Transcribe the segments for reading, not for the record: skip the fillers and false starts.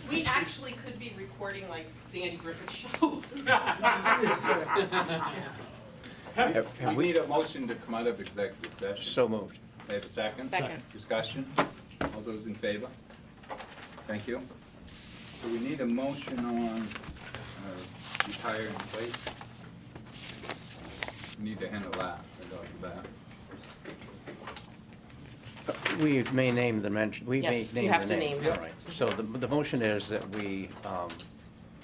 We actually could be recording like the Andy Griffith Show. Have we need a motion to come out of executive session. So moved. I have a second? Second. Discussion? All those in favor? Thank you. So we need a motion on retire in place. We need to handle that right off the bat. We may name the mention, we may Yes, name you the have to name. name them. All right. So the motion is that we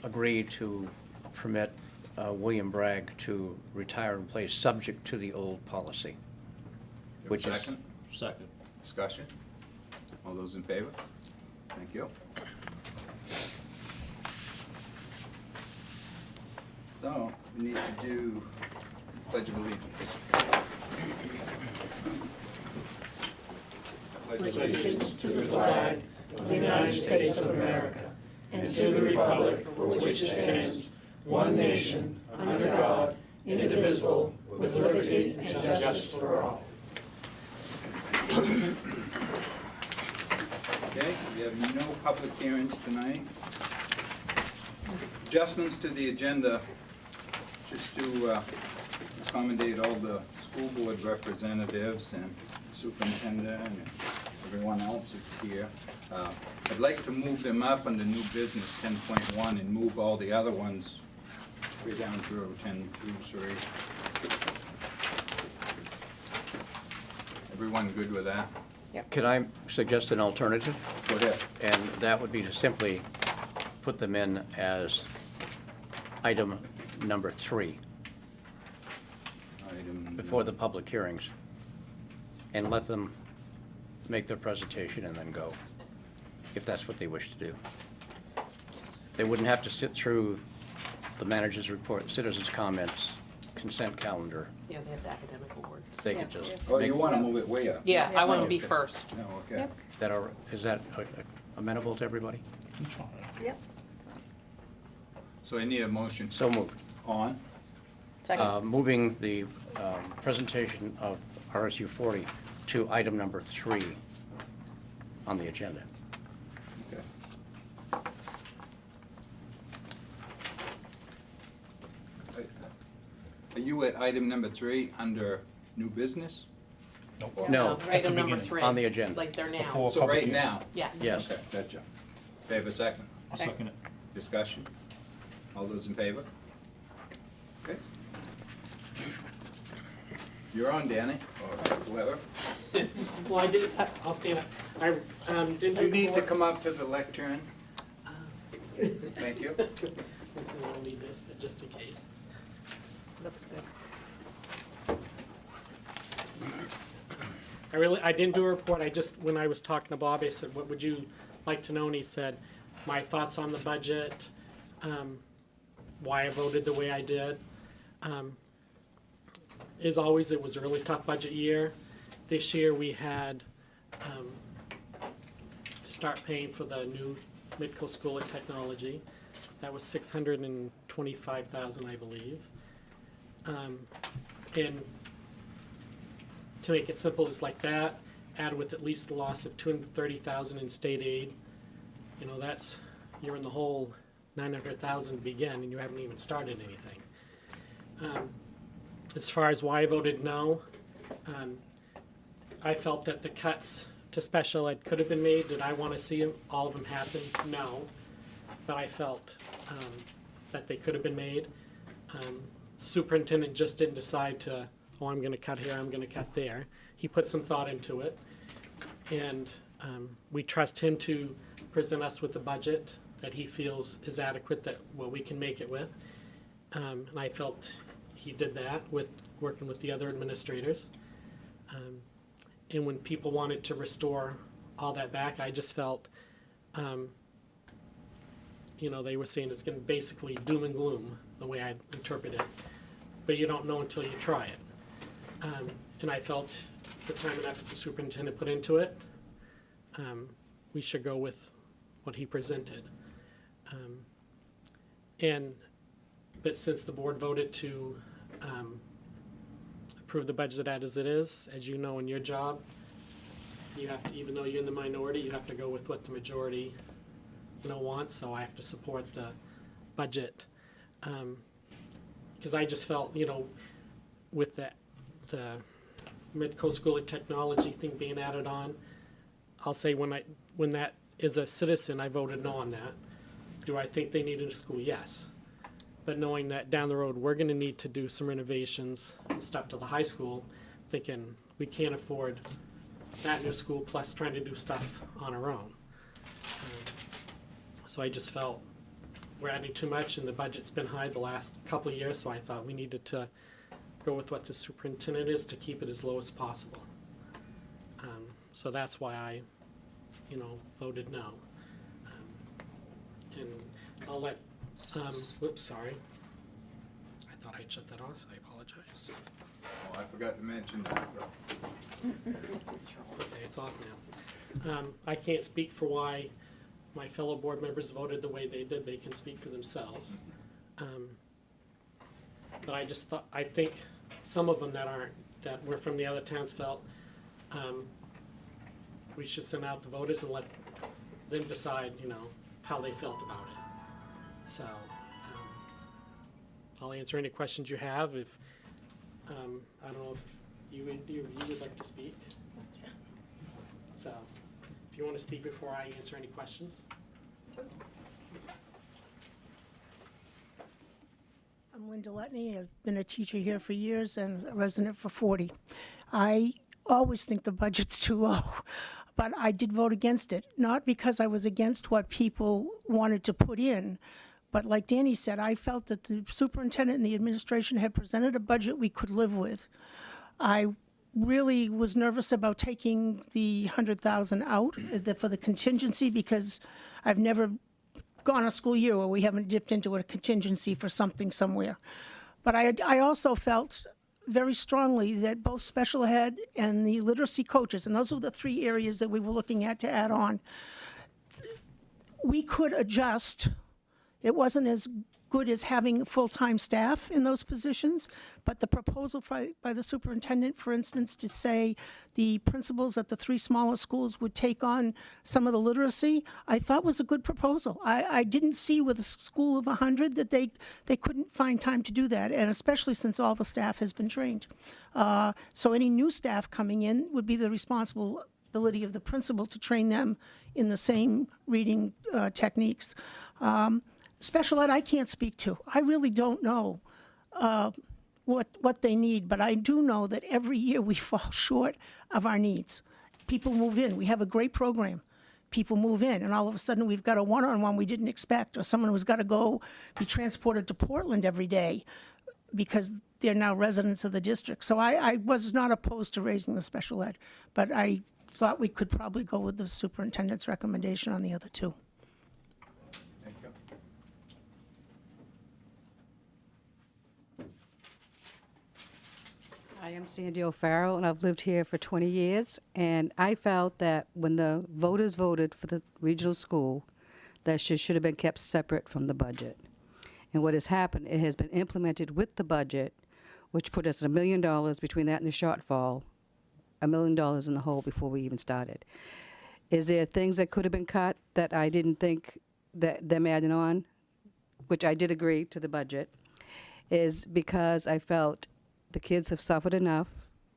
agree to permit William Bragg to retire in place, subject to the old policy. You have a Which is- second? Second. Discussion? All those in favor? Thank you. So, we need to do Pledge of Allegiance. Pledge of allegiance to the flag of the United States of America and to the republic for which it stands, one nation, under God, indivisible, with liberty and justice for all. Okay, we have no public hearings tonight. Adjustments to the agenda, just to accommodate all the school board representatives and superintendent and everyone else that's here. I'd like to move them up under new business 10.1 and move all the other ones way down through 10, 2, 3. Everyone good with that? Can I suggest an alternative? Go ahead. And that would be to simply put them in as item number 3 Item before the public hearings, and let them make their presentation and then go, if that's what they wish to do. They wouldn't have to sit through the manager's report, citizens' comments, consent calendar. Yeah, they have the academic awards. They could just. Oh, make- you want to move it way up? Yeah, I want to be Okay. first. No, okay. Is that amenable to everybody? Yep. So I need a motion So moved. on. Moving the presentation of RSU 40 to item number 3 on the agenda. Okay. Are you at item number 3 under new business? No, Item number beginning. 3. On the agenda. Like they're now. Before- So public right hearing. now? Yes. yes. Okay, gotcha. They have a second. I'll second it. Discussion? All those in favor? Okay. You're on, Danny, or whoever. Well, I did, I'll stand up. I didn't. You need to come up to the lectern. Thank you. I'll leave this, but just in case. Looks good. I didn't do a report, I just, when I was talking to Bob, I said, what would you like to know? And he said, my thoughts on the budget, why I voted the way I did. As always, it was a really tough budget year. This year, we had to start paying for the new Midco School of Technology. That was $625,000, I believe. And to make it simple, it's like that, add with at least the loss of $230,000 in state aid. You know, that's, you're in the hole $900,000 to begin, and you haven't even started anything. As far as why I voted no, I felt that the cuts to special ed could have been made. Did I want to see all of them happen? No. But I felt that they could have been made. The superintendent just didn't decide to, oh, I'm going to cut here, I'm going to cut there. He put some thought into it. And we trust him to present us with the budget that he feels is adequate, that what we can make it with. And I felt he did that with working with the other administrators. And when people wanted to restore all that back, I just felt, you know, they were saying it's going to basically doom and gloom, the way I interpret it. But you don't know until you try it. And I felt the time and effort the superintendent put into it, we should go with what he presented. But since the board voted to approve the budget as it is, as you know in your job, you have to, even though you're in the minority, you have to go with what the majority wants, so I have to support the budget. Because I just felt, with the Midco School of Technology thing being added on, I'll say when that is a citizen, I voted no on that. Do I think they need a school? Yes. But knowing that down the road, we're gonna need to do some renovations and stuff to the high school, thinking we can't afford that new school plus trying to do stuff on our own. So I just felt we're adding too much and the budget's been high the last couple of years, so I thought we needed to go with what the superintendent is to keep it as low as possible. So that's why I, voted no. And I'll let, whoops, sorry. I thought I'd shut that off, I apologize. Oh, I forgot to mention that, though. Okay, it's off now. I can't speak for why my fellow board members voted the way they did, they can speak for themselves. But I think some of them that were from the other towns felt, we should send out the voters and let them decide, how they felt about it. So, I'll answer any questions you have if, I don't know if you would like to speak. So, if you want to speak before I answer any questions. I'm Linda Letney. I've been a teacher here for years and a resident for 40. I always think the budget's too low, but I did vote against it, not because I was against what people wanted to put in, but like Danny said, I felt that the superintendent and the administration had presented a budget we could live with. I really was nervous about taking the 100,000 out for the contingency because I've never gone a school year where we haven't dipped into a contingency for something somewhere. But I also felt very strongly that both special ed and the literacy coaches, and those were the three areas that we were looking at to add on, we could adjust. It wasn't as good as having full-time staff in those positions, but the proposal by the superintendent, for instance, to say the principals at the three smaller schools would take on some of the literacy, I thought was a good proposal. I didn't see with a school of 100 that they couldn't find time to do that, and especially since all the staff has been trained. So any new staff coming in would be the responsibility of the principal to train them in the same reading techniques. Special ed I can't speak to. I really don't know what they need, but I do know that every year we fall short of our needs. People move in. We have a great program. People move in, and all of a sudden we've got a one-on-one we didn't expect, or someone who's got to go be transported to Portland every day because they're now residents of the district. So I was not opposed to raising the special ed, but I thought we could probably go with the superintendent's recommendation on the other two. Thank you. I am Sandy O'Farrell, and I've lived here for 20 years, and I felt that when the voters voted for the regional school, that should have been kept separate from the budget. And what has happened, it has been implemented with the budget, which put us at $1 million between that and the shortfall, $1 million in the hole before we even started. Is there things that could have been cut that I didn't think that them adding on, which I did agree to the budget, is because I felt the kids have suffered enough.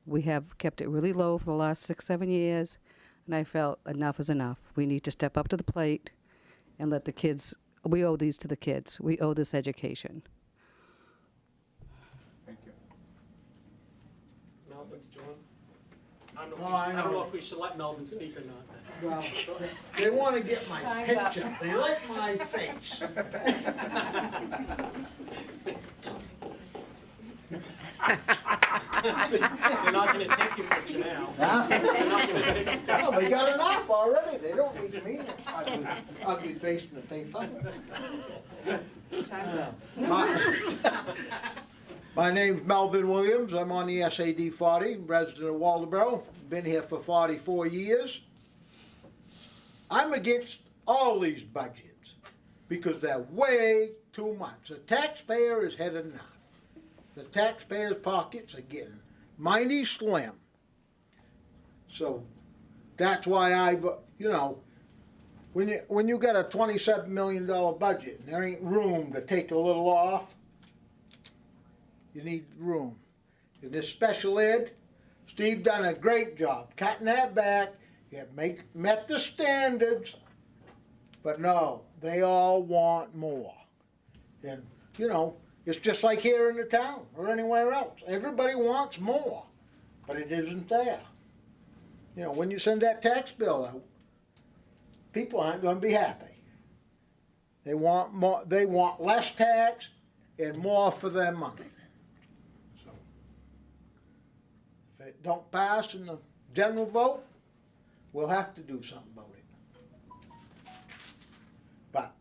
We have kept it really low for the last 6-7 years, and I felt enough is enough. We need to step up to the plate and let the kids, we owe these to the kids. We owe this education. Thank you. Melvin, did you want? I I don't know know. if we should let Melvin speak or not. Well, they want to get my picture. They like my face. They're not gonna take your picture now. Huh? They're not gonna take your picture. Oh, they got enough already. They don't need me. Ugly face in the paper. Time's up. My name's Melvin Williams. I'm on the SAD 40, resident of Waldeboro. Been here for 44 years. I'm against all these budgets because they're way too much. The taxpayer has had enough. The taxpayers' pockets are getting mighty slim. So that's why when you got a $27 million budget and there ain't room to take a little off, you need room. In this special ed, Steve done a great job cutting that back. You have met the standards, but no, they all want more. And, you know, it's just like here in the town or anywhere else. Everybody wants more, but it isn't there. You know, when you send that tax bill out, people aren't going to be happy. They want more. They want less tax and more for their money. So, if it don't pass in the general vote, we'll have to do something about it. But,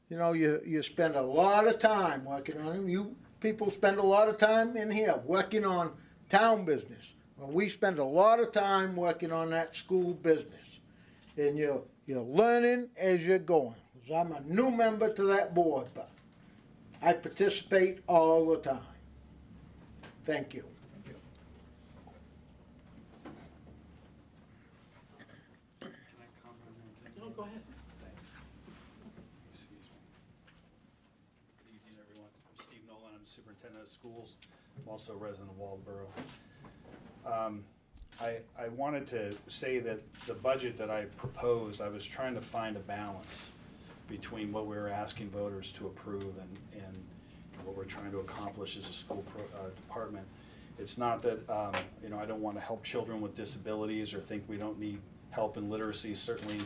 you know, you spend a lot of time working on them. You people spend a lot of time in here working on town business. Well, we spend a lot of time working on that school business. And you're learning as you're going. 'Cause I'm a new member to that board, but I participate all the time. Thank you. No, go ahead. Thanks. Excuse me. Good evening, everyone. I'm Steve Nolan. I'm Superintendent of Schools. I'm also a resident of Waldeboro. I wanted to say that the budget that I proposed, I was trying to find a balance between what we were asking voters to approve and what we're trying to accomplish as a school department. It's not that, you know, I don't want to help children with disabilities or think we don't need help in literacy. Certainly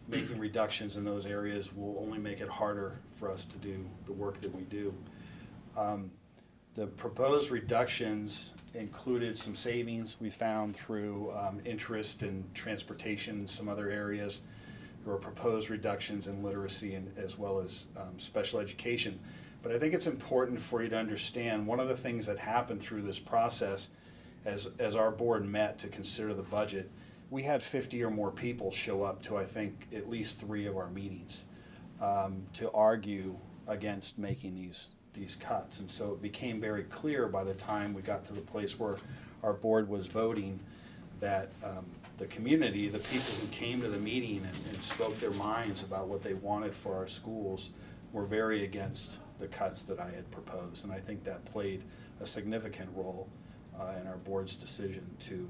making reductions in those areas will only make it harder for us to do the work that we do. The proposed reductions included some savings we found through interest in transportation and some other areas. There were proposed reductions in literacy and as well as special education. But I think it's important for you to understand one of the things that happened through this process as our board met to consider the budget, we had 50 or more people show up to I think at least 3 of our meetings to argue against making these cuts. And so it became very clear by the time we got to the place where our board was voting that the community, the people who came to the meeting and spoke their minds about what they wanted for our schools were very against the cuts that I had proposed. And I think that played a significant role in our board's decision to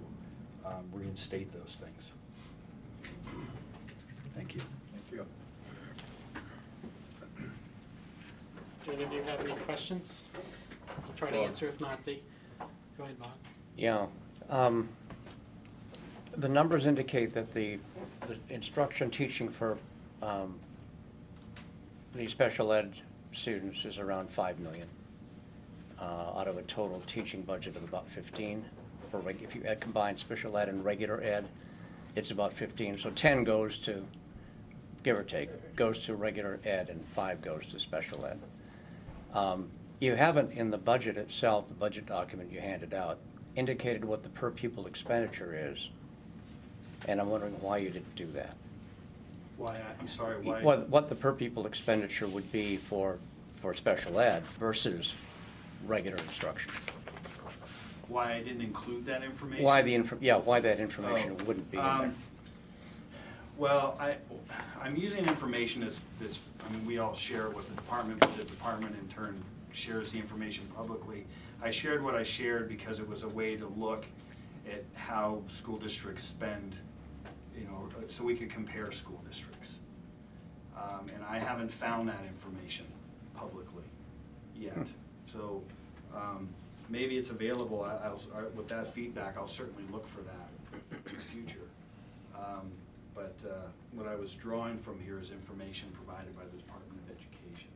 reinstate those things. Thank you. Thank you. Do any of you have any questions? I'll try to answer. If not, go ahead, Bob. Yeah. The numbers indicate that the instruction teaching for the special ed students is around 5 million out of a total teaching budget of about 15. If you combine special ed and regular ed, it's about 15. So 10 goes to, give or take, goes to regular ed and 5 goes to special ed. You haven't in the budget itself, the budget document you handed out, indicated what the per pupil expenditure is. And I'm wondering why you didn't do that. Why, I'm sorry, why? What the per pupil expenditure would be for special ed versus regular instruction. Why I didn't include that information? Why why that information wouldn't be in there. Well, I'm using information that's, I mean, we all share it with the department, but the department in turn shares the information publicly. I shared what I shared because it was a way to look at how school districts spend, you know, so we could compare school districts. And I haven't found that information publicly yet. So maybe it's available. With that feedback, I'll certainly look for that in the future. But what I was drawing from here is information provided by the Department of Education,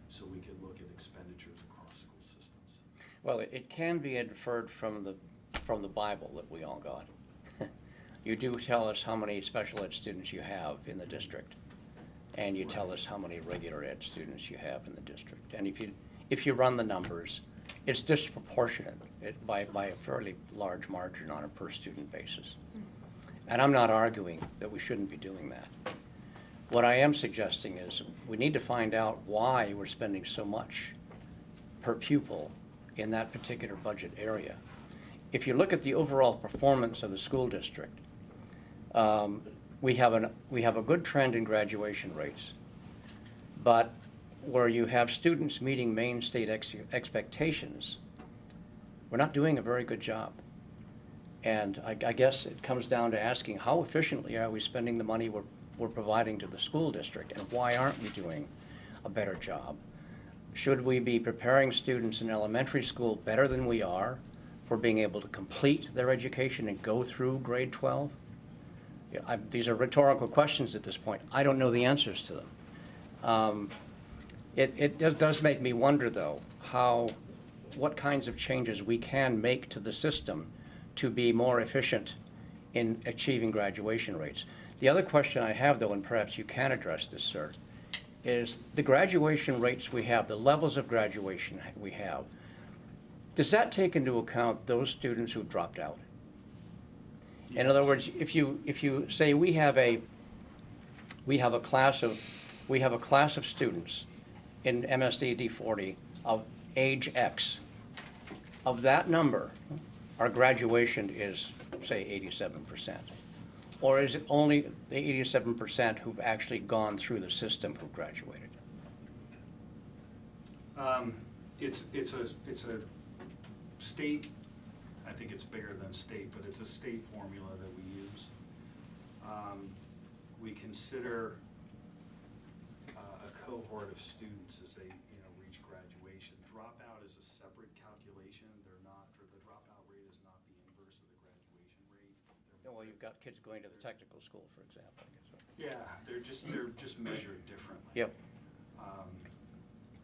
so we could look at expenditures across school systems. Well, it can be inferred from the Bible that we all got. You do tell us how many special ed students you have in the district, and you tell us how many regular ed students you have in the district. And if you run the numbers, it's disproportionate by a fairly large margin on a per student basis. And I'm not arguing that we shouldn't be doing that. What I am suggesting is we need to find out why we're spending so much per pupil in that particular budget area. If you look at the overall performance of the school district, we have a good trend in graduation rates, but where you have students meeting Maine state expectations, we're not doing a very good job. And I guess it comes down to asking, how efficiently are we spending the money we're providing to the school district, and why aren't we doing a better job? Should we be preparing students in elementary school better than we are for being able to complete their education and go through grade 12? Yeah, these are rhetorical questions at this point. I don't know the answers to them. It does make me wonder, though, what kinds of changes we can make to the system to be more efficient in achieving graduation rates. The other question I have, though, and perhaps you can address this, sir, is the graduation rates we have, the levels of graduation we have, does that take into account those students who dropped out? In other words, if you say we have a class of students in MSD 40 of age X, of that number, our graduation is, say, 87%. Or is it only the 87% who've actually gone through the system who graduated? It's a state, I think it's bigger than state, but it's a state formula that we use. We consider a cohort of students as they reach graduation. Dropout is a separate calculation. The dropout rate is not the inverse of the graduation rate. Well, you've got kids going to the technical school, for example. I guess. Yeah, they're just measured differently. Yep.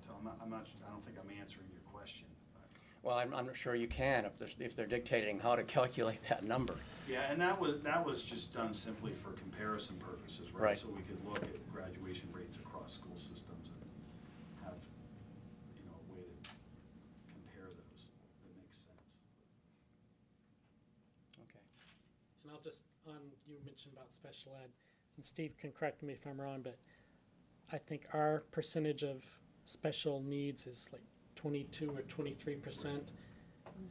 So I don't think I'm answering your question. But. Well, I'm not sure you can if they're dictating how to calculate that number. Yeah, and that was just done simply for comparison purposes, right? Right. So we could look at graduation rates across school systems and have, a way to compare those that makes sense. Okay. And I'll just, you mentioned about special ed, and Steve can correct me if I'm wrong, but I think our percentage of special needs is like 22 or 23%, and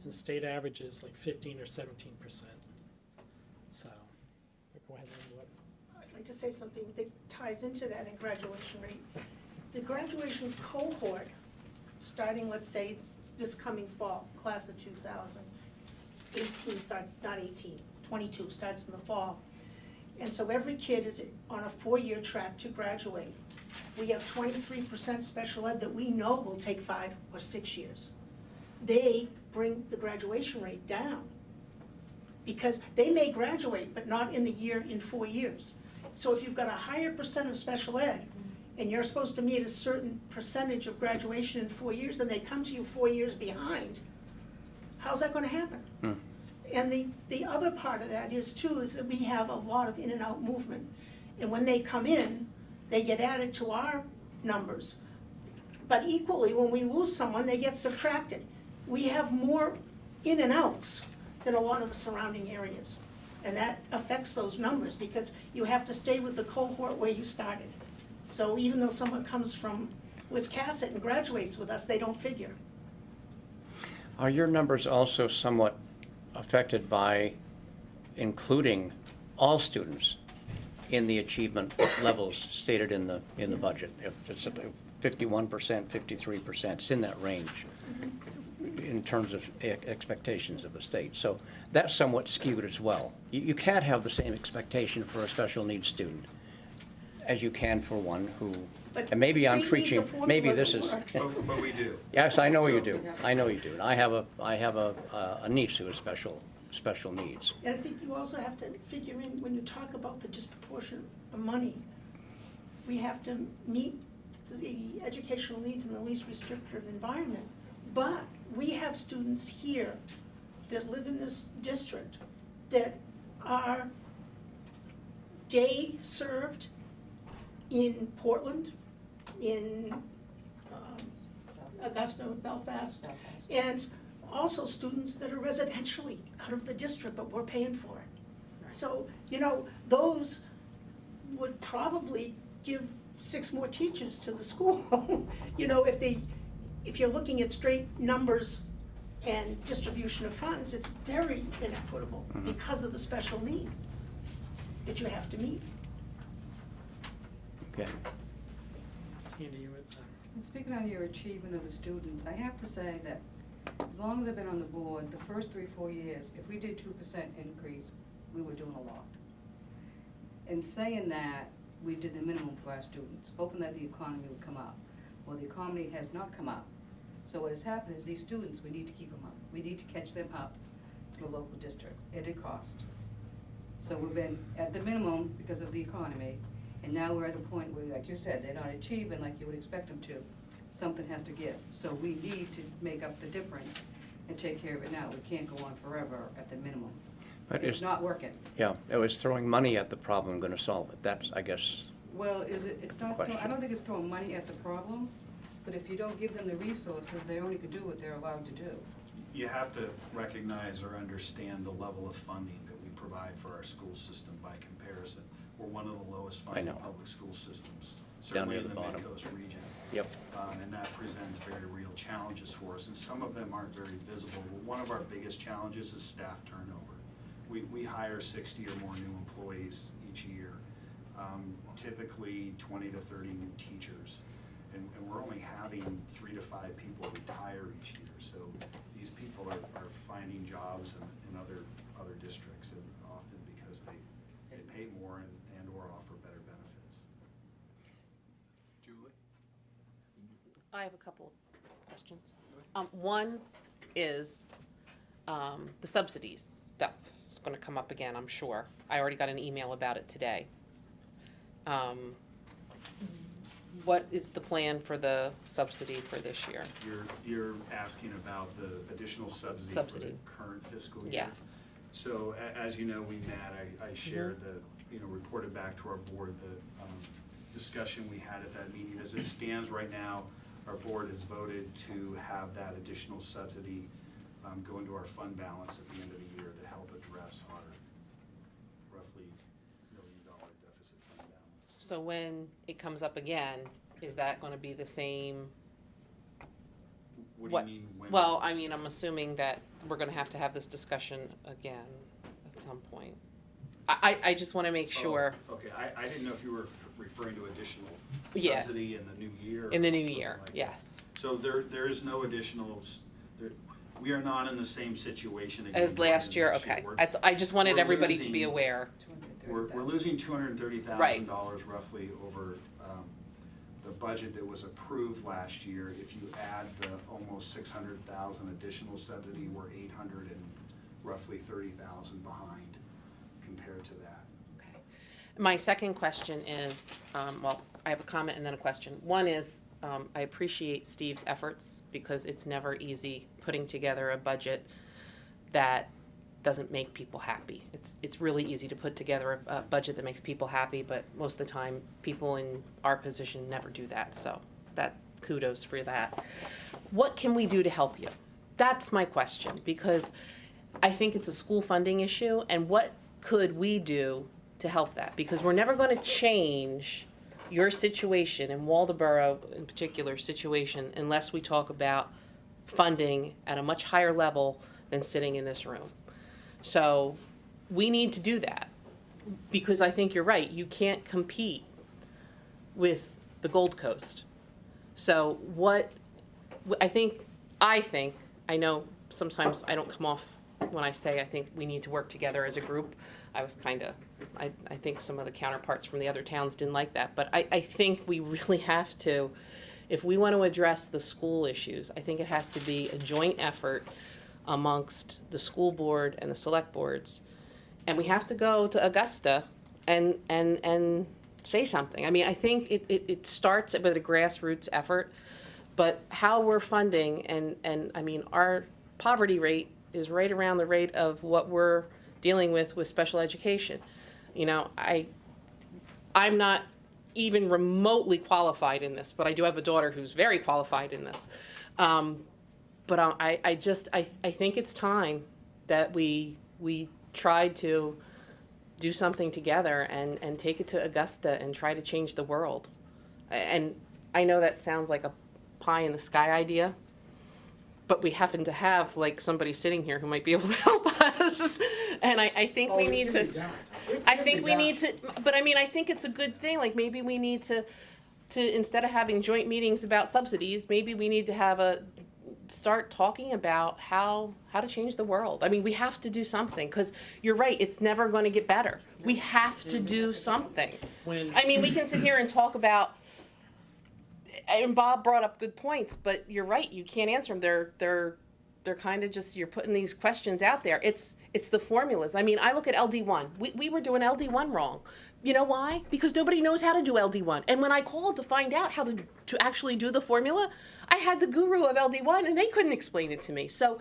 the state average is like 15 or 17%. So, go ahead and do it. I'd like to say something that ties into that in graduation rate. The graduation cohort, starting, let's say, this coming fall, class of 2018 starts, not 18, 22 starts in the fall. And so every kid is on a 4-year track to graduate. We have 23% special ed that we know will take 5 or 6 years. They bring the graduation rate down because they may graduate, but not in the year in 4 years. So if you've got a higher percent of special ed, and you're supposed to meet a certain percentage of graduation in 4 years, and they come to you 4 years behind, how's that gonna happen? And the other part of that is that we have a lot of in and out movement. And when they come in, they get added to our numbers. But equally, when we lose someone, they get subtracted. We have more in and outs than a lot of the surrounding areas. And that affects those numbers because you have to stay with the cohort where you started. So even though someone comes from Wiscasset and graduates with us, they don't figure. Are your numbers also somewhat affected by including all students in the achievement levels stated in the budget? If it's 51%, 53%, it's in that range in terms of expectations of the state. So that's somewhat skewed as well. You can't have the same expectation for a special needs student as you can for one who, But and maybe I'm state needs a preaching, formula maybe that this is. works. But we do. Yes, I know you do. I know you do. And I have a niece who has special needs. And I think you also have to figure in, when you talk about the disproportion of money, we have to meet the educational needs in the least restrictive environment. But we have students here that live in this district that are day served in Portland, in Augusta, Belfast, and also students that are residentially out of the district, but we're paying for it. So, those would probably give 6 more teachers to the school. If you're looking at straight numbers and distribution of funds, it's very inequitable because of the special need. that you have to meet. Okay. Sandy, you would, And speaking on your achievement of the students, I have to say that as long as I've been on the board, the first 3-4 years, if we did 2% increase, we were doing a lot. In saying that, we did the minimum for our students, hoping that the economy would come up. Well, the economy has not come up. So what has happened is these students, we need to keep them up. We need to catch them up to the local districts at a cost. So we've been at the minimum because of the economy, and now we're at a point where, like you said, they're not achieving like you would expect them to. Something has to give. So we need to make up the difference and take care of it now. We can't go on forever at the minimum. But It's not working. Yeah, it was throwing money at the problem going to solve it. That's, I guess, Well, it's not, I Question. don't think it's throwing money at the problem, but if you don't give them the resources, they only can do what they're allowed to do. You have to recognize or understand the level of funding that we provide for our school system by comparison. We're one of the lowest funded know. public school systems, Down certainly near in the the bottom. Mid-Coast region. yep. And that presents very real challenges for us, and some of them aren't very visible. One of our biggest challenges is staff turnover. We hire 60 or more new employees each year, typically 20 to 30 new teachers. And we're only having 3 to 5 people retire each year. So these people are finding jobs in other districts, and often because they pay more and or offer better benefits. Julie? I have a couple of questions. One is the subsidies stuff. It's going to come up again, I'm sure. I already got an email about it today. What is the plan for the subsidy for this year? You're asking about the additional subsidy for Subsidy. the current fiscal year? Yes. So as you know, we met, I shared the, reported back to our board the discussion we had at that meeting. As it stands right now, our board has voted to have that additional subsidy go into our fund balance at the end of the year to help address our roughly $1 million deficit fund balance. So when it comes up again, is that going to be the same? What do you mean when? Well, I mean, I'm assuming that we're going to have this discussion again at some point. I just want to make sure Oh, okay, I didn't know if you were referring to additional Yeah. subsidy in the new year. in the or new something year, like that. yes. So there is no additional, we are not in the same situation again. As last year, next okay. We're- I just wanted we're everybody to be losing- aware. We're losing $230,000 roughly over the budget that was approved last year. If you add the almost 600,000 additional subsidy, we're 800 and roughly 30,000 behind compared to that. Okay. My second question is, well, I have a comment and then a question. One is, I appreciate Steve's efforts because it's never easy putting together a budget that doesn't make people happy. It's really easy to put together a budget that makes people happy, but most of the time, people in our position never do that. So that kudos for that. What can we do to help you? That's my question, because I think it's a school funding issue, and what could we do to help that? Because we're never going to change your situation in Waldoboro, in particular situation, unless we talk about funding at a much higher level than sitting in this room. So we need to do that, because I think you're right. You can't compete with the Gold Coast. So I know sometimes I don't come off when I say I think we need to work together as a group. I think some of the counterparts from the other towns didn't like that, but I think we really have to, if we want to address the school issues, I think it has to be a joint effort amongst the school board and the select boards. And we have to go to Augusta and say something. I mean, I think it starts with a grassroots effort, but how we're funding and I mean, our poverty rate is right around the rate of what we're dealing with special education. You know, I'm not even remotely qualified in this, but I do have a daughter who's very qualified in this. But I think it's time that we try to do something together and take it to Augusta and try to change the world. And I know that sounds like a pie in the sky idea, but we happen to have like somebody sitting here who might be able to help us. And I think we need to. I think we need to, but I mean, I think it's a good thing, like, maybe we need to, instead of having joint meetings about subsidies, maybe we need to start talking about how to change the world. I mean, we have to do something, because you're right, it's never gonna get better. We have to do something. I mean, we can sit here and talk about, and Bob brought up good points, but you're right, you can't answer them. They're kind of just, you're putting these questions out there. It's the formulas. I mean, I look at LD1. We were doing LD1 wrong. You know why? Because nobody knows how to do LD1. And when I called to find out how to actually do the formula, I had the guru of LD1 and they couldn't explain it to me. So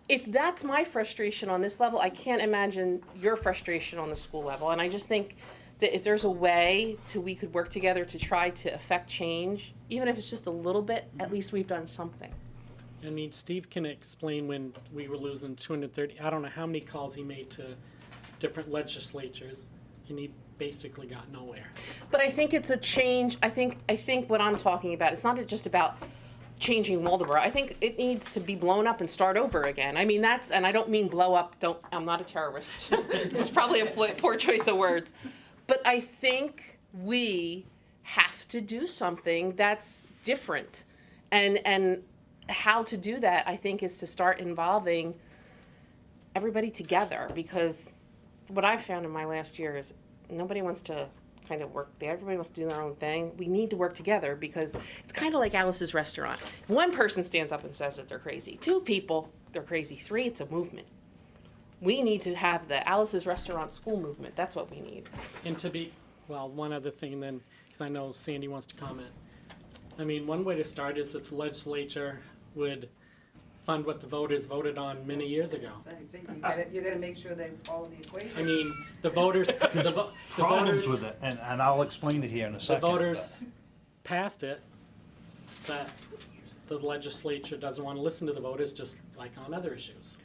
if that's my frustration on this level, I can't imagine your frustration on the school level. And I just think that if there's a way we could work together to try to affect change, even if it's just a little bit, at least we've done something. I mean, Steve can explain when we were losing 230, I don't know how many calls he made to different legislatures, and he basically got nowhere. But I think it's a change. I think what I'm talking about, it's not just about changing Waldeboro. I think it needs to be blown up and start over again. I mean, and I don't mean blow up, I'm not a terrorist. It's probably a poor choice of words. But I think we have to do something that's different. And how to do that, I think, is to start involving everybody together, because what I've found in my last year is nobody wants to kind of work there. Everybody wants to do their own thing. We need to work together, because it's kind of like Alice's Restaurant. One person stands up and says that they're crazy. 2 people, they're crazy. 3, it's a movement. We need to have the Alice's Restaurant school movement. That's what we need. And one other thing then, because I know Sandy wants to comment. I mean, one way to start is if the legislature would fund what the voters voted on many years ago. You're gonna make sure they follow the equation. I mean, the voters, the Problems voters, with it, and I'll explain it here in a the second. voters passed it, but the legislature doesn't want to listen to the voters, just like on other issues.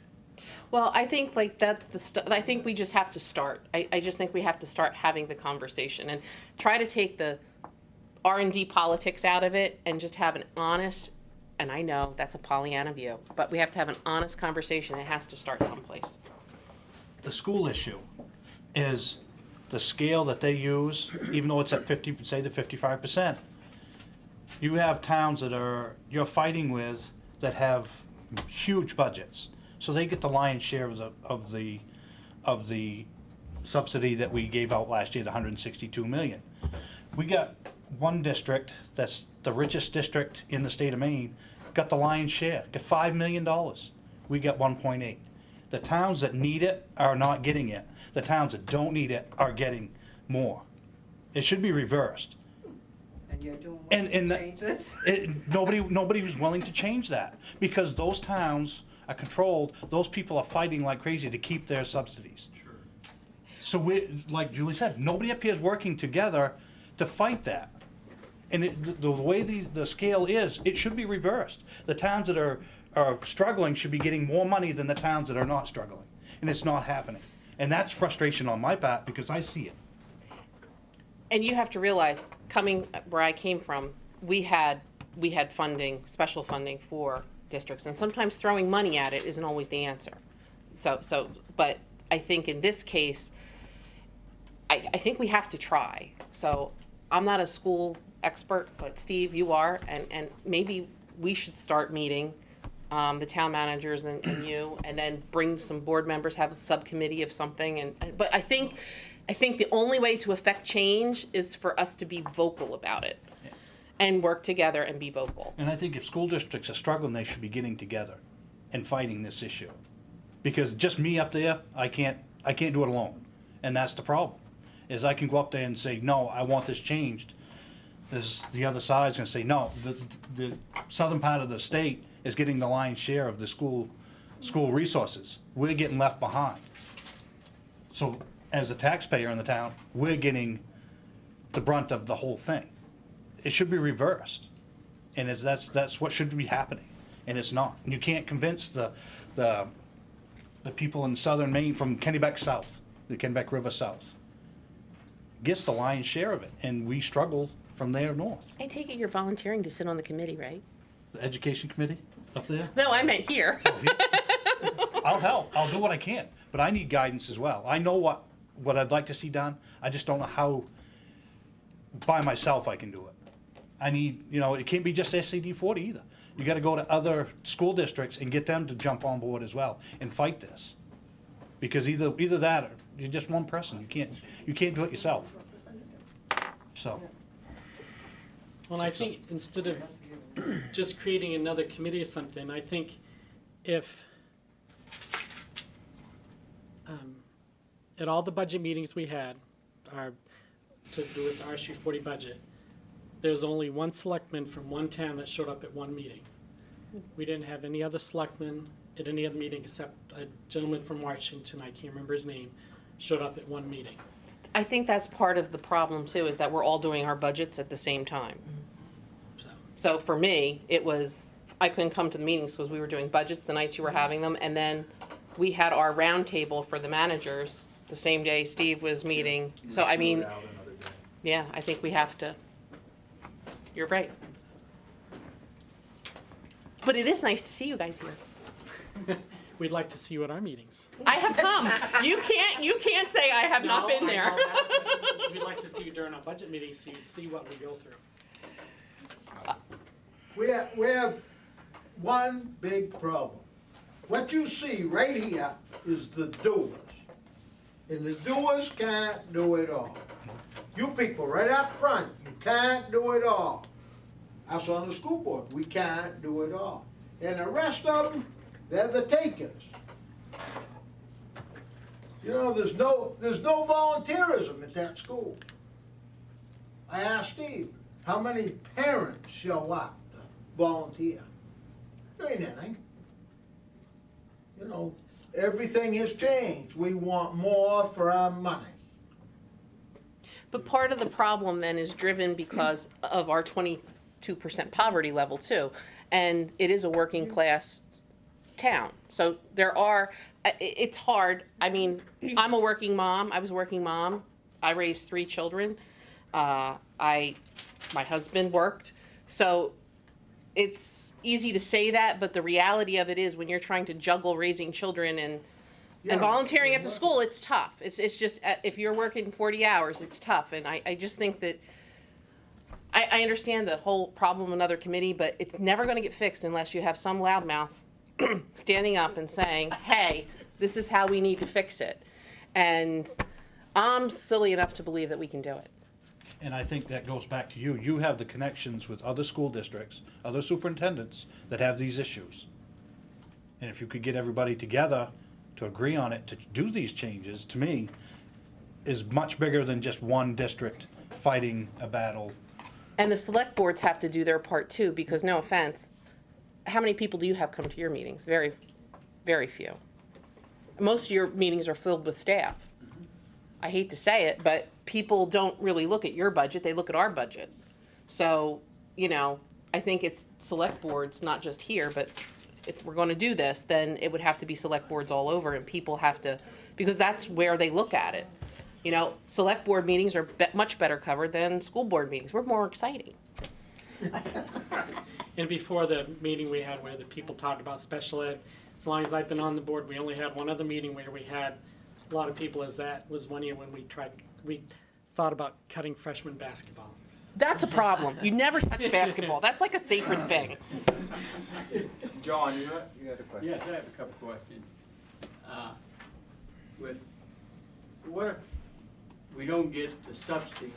Well, I think like that's I think we just have to start. I just think we have to start having the conversation and try to take the R&D politics out of it and just have an honest, and I know that's a Pollyanna view, but we have to have an honest conversation. It has to start someplace. The school issue is the scale that they use, even though it's at 50, say the 55%. You have towns you're fighting with that have huge budgets. So they get the lion's share of the subsidy that we gave out last year, the $162 million. We got one district that's the richest district in the state of Maine, got the lion's share, got $5 million. We got 1.8. The towns that need it are not getting it. The towns that don't need it are getting more. It should be reversed. And you're doing And- what and to change this? Nobody was willing to change that, because those towns are controlled, those people are fighting like crazy to keep their subsidies. Sure. So like Julie said, nobody up here is working together to fight that. And the way the scale is, it should be reversed. The towns that are struggling should be getting more money than the towns that are not struggling. And it's not happening. And that's frustration on my part, because I see it. And you have to realize, coming where I came from, we had funding, special funding for districts, and sometimes throwing money at it isn't always the answer. But I think in this case, I think we have to try. So I'm not a school expert, but Steve, you are, and maybe we should start meeting, the town managers and you, and then bring some board members, have a subcommittee of something. But I think the only way to affect change is for us to be vocal about it. And work together and be vocal. And I think if school districts are struggling, they should be getting together and fighting this issue. Because just me up there, I can't do it alone. And that's the problem, is I can go up there and say, no, I want this changed. The other side's gonna say, no, the southern part of the state is getting the lion's share of the school resources. We're getting left behind. So as a taxpayer in the town, we're getting the brunt of the whole thing. It should be reversed, and that's what should be happening, and it's not. And you can't convince the people in southern Maine from Kennebec South, the Kennebec River South, gets the lion's share of it, and we struggle from there north. I take it you're volunteering to sit on the committee, right? The education committee up there. No, I meant here. I'll help. I'll do what I can, but I need guidance as well. I know what what I'd like to see done. I just don't know how, by myself, I can do it. I need, it can't be just SCD-40 either. You gotta go to other school districts and get them to jump on board as well and fight this. Because either that, or you're just one person, you can't do it yourself. So, Well, I think instead of just creating another committee or something, I think if at all the budget meetings we had, to do with the RC40 budget, there's only one selectman from one town that showed up at one meeting. We didn't have any other selectmen at any other meeting except a gentleman from Washington, I can't remember his name, showed up at one meeting. I think that's part of the problem too, is that we're all doing our budgets at the same time. So for me, I couldn't come to the meetings because we were doing budgets the nights you were having them, and then we had our round table for the managers the same day Steve was meeting. So I mean, Out another day. yeah, I think we have to, you're right. But it is nice to see you guys here. We'd like to see you at our meetings. I have come. You can't say I have not been there. We'd like to see you during our budget meetings so you see what we go through. We have one big problem. What you see right here is the doers. And the doers can't do it all. You people right up front, you can't do it all. Us on the school board, we can't do it all. And the rest of them, they're the takers. There's no volunteerism at that school. I asked Steve, how many parents show up to volunteer? There ain't any. Everything has changed. We want more for our money. But part of the problem then is driven because of our 22% poverty level too. And it is a working class town. So it's hard. I mean, I'm a working mom. I was a working mom. I raised 3 children. My husband worked. So it's easy to say that, but the reality of it is when you're trying to juggle raising children and volunteering at the school, it's tough. It's just, if you're working 40 hours, it's tough. And I just think that, I understand the whole problem of another committee, but it's never going to get fixed unless you have some loudmouth standing up and saying, hey, this is how we need to fix it. And I'm silly enough to believe that we can do it. and I think that goes back to you. You have the connections with other school districts, other superintendents that have these issues. And if you could get everybody together to agree on it, to do these changes, to me, is much bigger than just one district fighting a battle. And the select boards have to do their part too, because no offense, how many people do you have come to your meetings? Very, very few. Most of your meetings are filled with staff. I hate to say it, but people don't really look at your budget, they look at our budget. So, you know, I think it's select boards, not just here, but if we're gonna do this, then it would have to be select boards all over, and people have to, because that's where they look at it. You know, select board meetings are much better covered than school board meetings. We're more exciting. And before the meeting we had where the people talked about special ed, as long as I've been on the board, we only had one other meeting where we had a lot of people, as that was one year when we thought about cutting freshman basketball. That's a problem. You never touch basketball. That's like a sacred thing. John, you had a question? Yes, I have a couple questions. What if we don't get the subsidies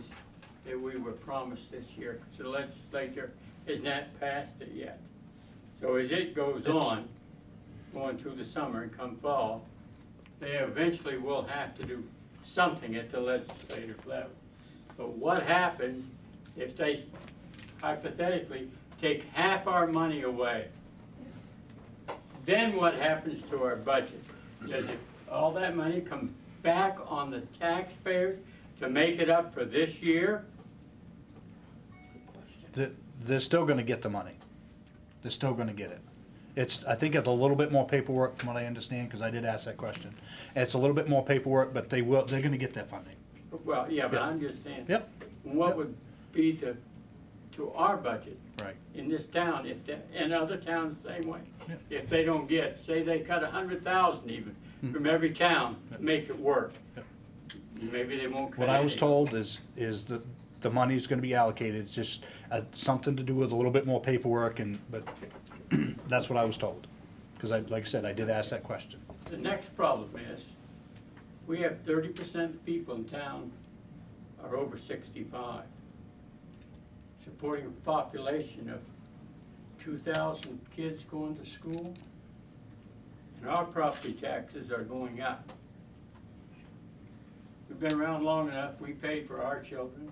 that we were promised this year? So the legislature has not passed it yet. So as it goes on, going through the summer and come fall, they eventually will have to do something at the legislative level. But what happens if they hypothetically take half our money away? Then what happens to our budget? Does all that money come back on the taxpayers to make it up for this year? They're still gonna get the money. They're still gonna get it. I think it's a little bit more paperwork from what I understand, because I did ask that question. It's a little bit more paperwork, but they're gonna get that funding. Well, yeah, but Yeah. I'm just saying. Yep. What would be to our budget Right. in this town, and other towns the same way? Yeah. If they don't get, say they cut 100,000 even from every town to make it work. Yep. Maybe they won't cut What I was anything. told is that the money's gonna be allocated, it's just something to do with a little bit more paperwork but that's what I was told. Because like I said, I did ask that question. The next problem is, we have 30% of the people in town are over 65. Supporting a population of 2,000 kids going to school, and our property taxes are going up. We've been around long enough, we paid for our children,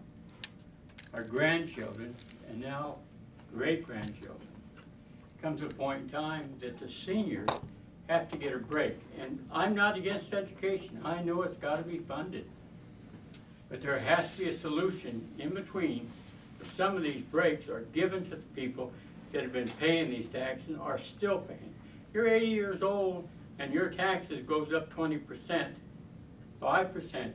our grandchildren, and now great-grandchildren. Comes a point in time that the seniors have to get a break. And I'm not against education, I know it's gotta be funded. But there has to be a solution in between. Some of these breaks are given to the people that have been paying these taxes and are still paying. You're 80 years old and your taxes goes up 20%, 5%.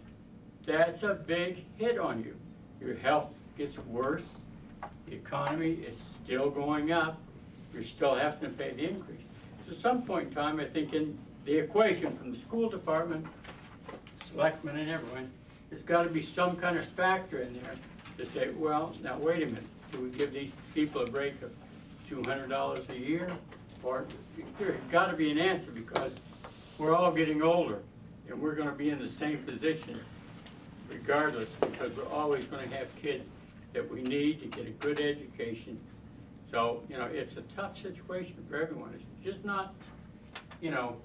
That's a big hit on you. Your health gets worse, the economy is still going up, you're still having to pay the increase. So at some point in time, I think in the equation from the school department, selectmen and everyone, there's gotta be some kind of factor in there to say, well, now wait a minute, do we give these people a break of $200 a year? Or there's gotta be an answer, because we're all getting older and we're gonna be in the same position regardless, because we're always gonna have kids that we need to get a good education. So, you know, it's a tough situation for everyone. It's just not, you know,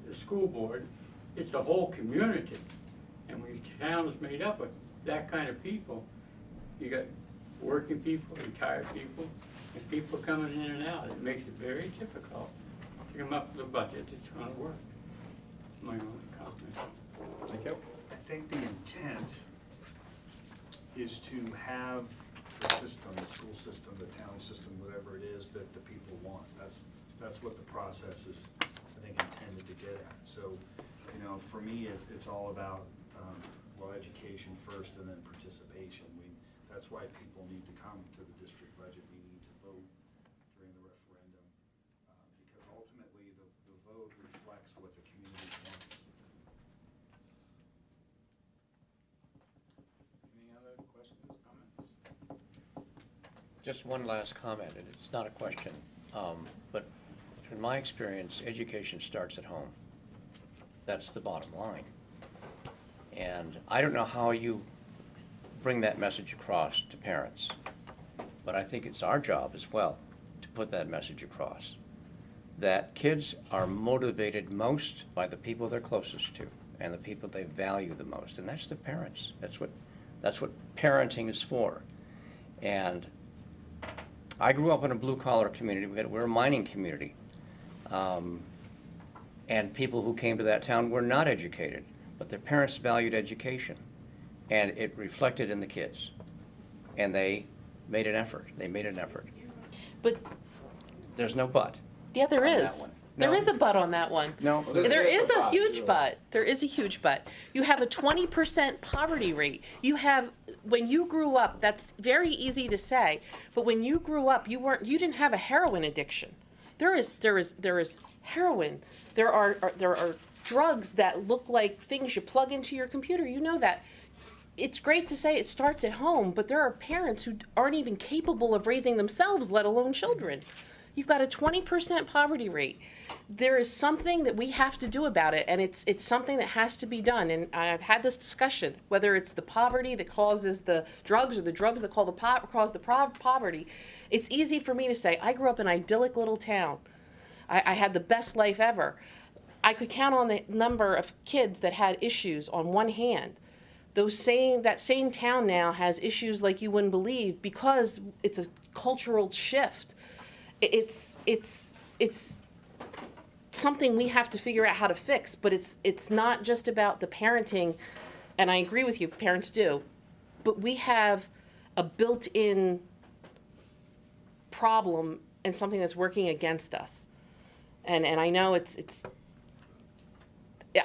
the school board, it's the whole community. And when your town is made up with that kind of people, you got working people, retired people, and people coming in and out. It makes it very difficult to come up with a budget that's gonna work. My only comment. Thank you. I think the intent is to have the system, the school system, the town system, whatever it is that the people want. That's what the process is, I think, intended to get at. So, you know, for me, it's all about, well, education first and then participation. That's why people need to come to the district budget meeting to vote during the referendum, because ultimately the vote reflects what the community wants. Any other questions, comments? Just one last comment, and it's not a question, but in my experience, education starts at home. That's the bottom line. And I don't know how you bring that message across to parents, but I think it's our job as well to put that message across, that kids are motivated most by the people they're closest to and the people they value the most, and that's the parents. That's what parenting is for. And I grew up in a blue-collar community. We're a mining community. And people who came to that town were not educated, but their parents valued education. And it reflected in the kids. And they made an effort. But, There's no but. yeah, there On that is. one. There No. is a but on that one. No. Well, this There is is the a but, huge Julie. but. There is a huge but. You have a 20% poverty rate. You have, when you grew up, that's very easy to say, but when you grew up, you didn't have a heroin addiction. There is heroin. There are drugs that look like things you plug into your computer. You know that. It's great to say it starts at home, but there are parents who aren't even capable of raising themselves, let alone children. You've got a 20% poverty rate. There is something that we have to do about it, and it's something that has to be done. And I've had this discussion, whether it's the poverty that causes the drugs or the drugs that cause the poverty. It's easy for me to say, I grew up in an idyllic little town. I had the best life ever. I could count on the number of kids that had issues on one hand. That same town now has issues like you wouldn't believe, because it's a cultural shift. It's something we have to figure out how to fix, but it's not just about the parenting, and I agree with you, parents do, but we have a built-in problem and something that's working against us. And I know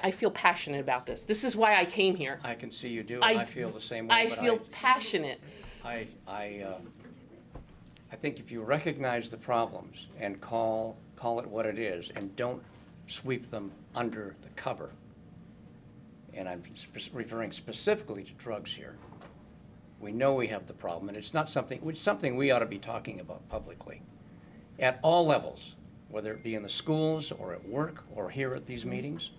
I feel passionate about this. This is why I came here. I can see you do, and I feel the same way. I but feel passionate. I think if you recognize the problems and call it what it is, and don't sweep them under the cover, and I'm referring specifically to drugs here. We know we have the problem, and it's something we ought to be talking about publicly at all levels, whether it be in the schools or at work or here at these meetings.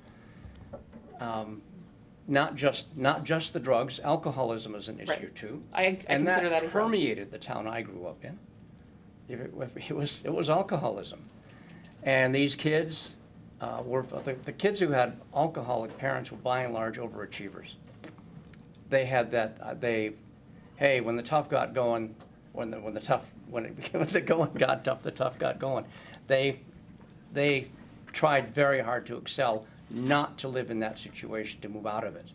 Not just the drugs, alcoholism is an issue Right. too. I consider that as well. Permeated the town I grew up in. It was alcoholism. And these kids were, the kids who had alcoholic parents were by and large overachievers. They had that, hey, when the tough got going, when the going got tough, the tough got going. They tried very hard to excel, not to live in that situation, to move out of it.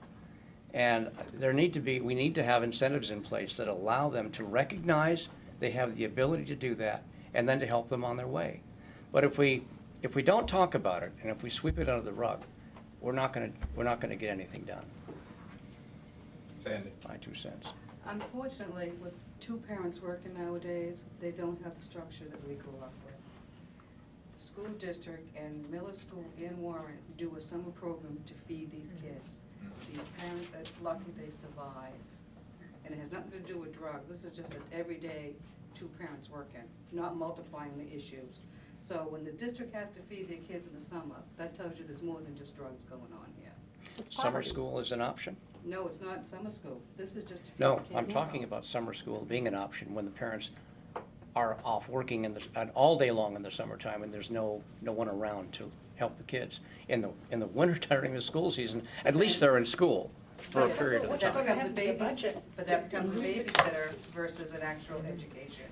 And we need to have incentives in place that allow them to recognize they have the ability to do that, and then to help them on their way. But if we don't talk about it, and if we sweep it under the rug, we're not gonna get anything done. Sandy? My 2 cents. Unfortunately, with two parents working nowadays, they don't have the structure that we grew up with. The school district and Miller School in Warren do a summer program to feed these kids. These parents are lucky they survive. And it has nothing to do with drugs. This is just an everyday two parents working, not multiplying the issues. So when the district has to feed their kids in the summer, that tells you there's more than just drugs going on here. Summer school is an option? No, it's not summer school. This is just to feed No, the kids. I'm talking about summer school being an option when the parents are off working all day long in the summertime, and there's no one around to help the kids. In the winter during the school season, at least they're in school for a period of But time. that becomes a babysitter versus an actual education.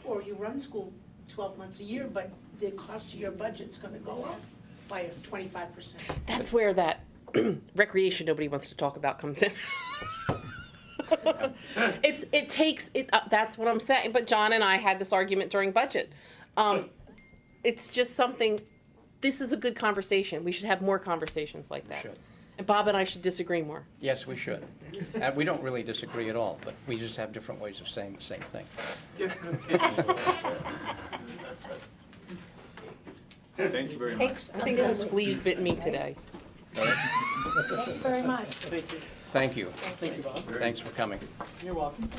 Or you run school 12 months a year, but the cost of your budget's gonna go up by 25%. That's where that recreation nobody wants to talk about comes in. That's what I'm saying, but John and I had this argument during budget. It's just something, this is a good conversation. We should have more conversations like that. should. And Bob and I should disagree more. Yes, we should. And we don't really disagree at all, but we just have different ways of saying the same thing. Thank you very much. I think those fleas bit me today. Thank you very much. Thank you. Thank you, Bob. Thanks for coming. You're welcome.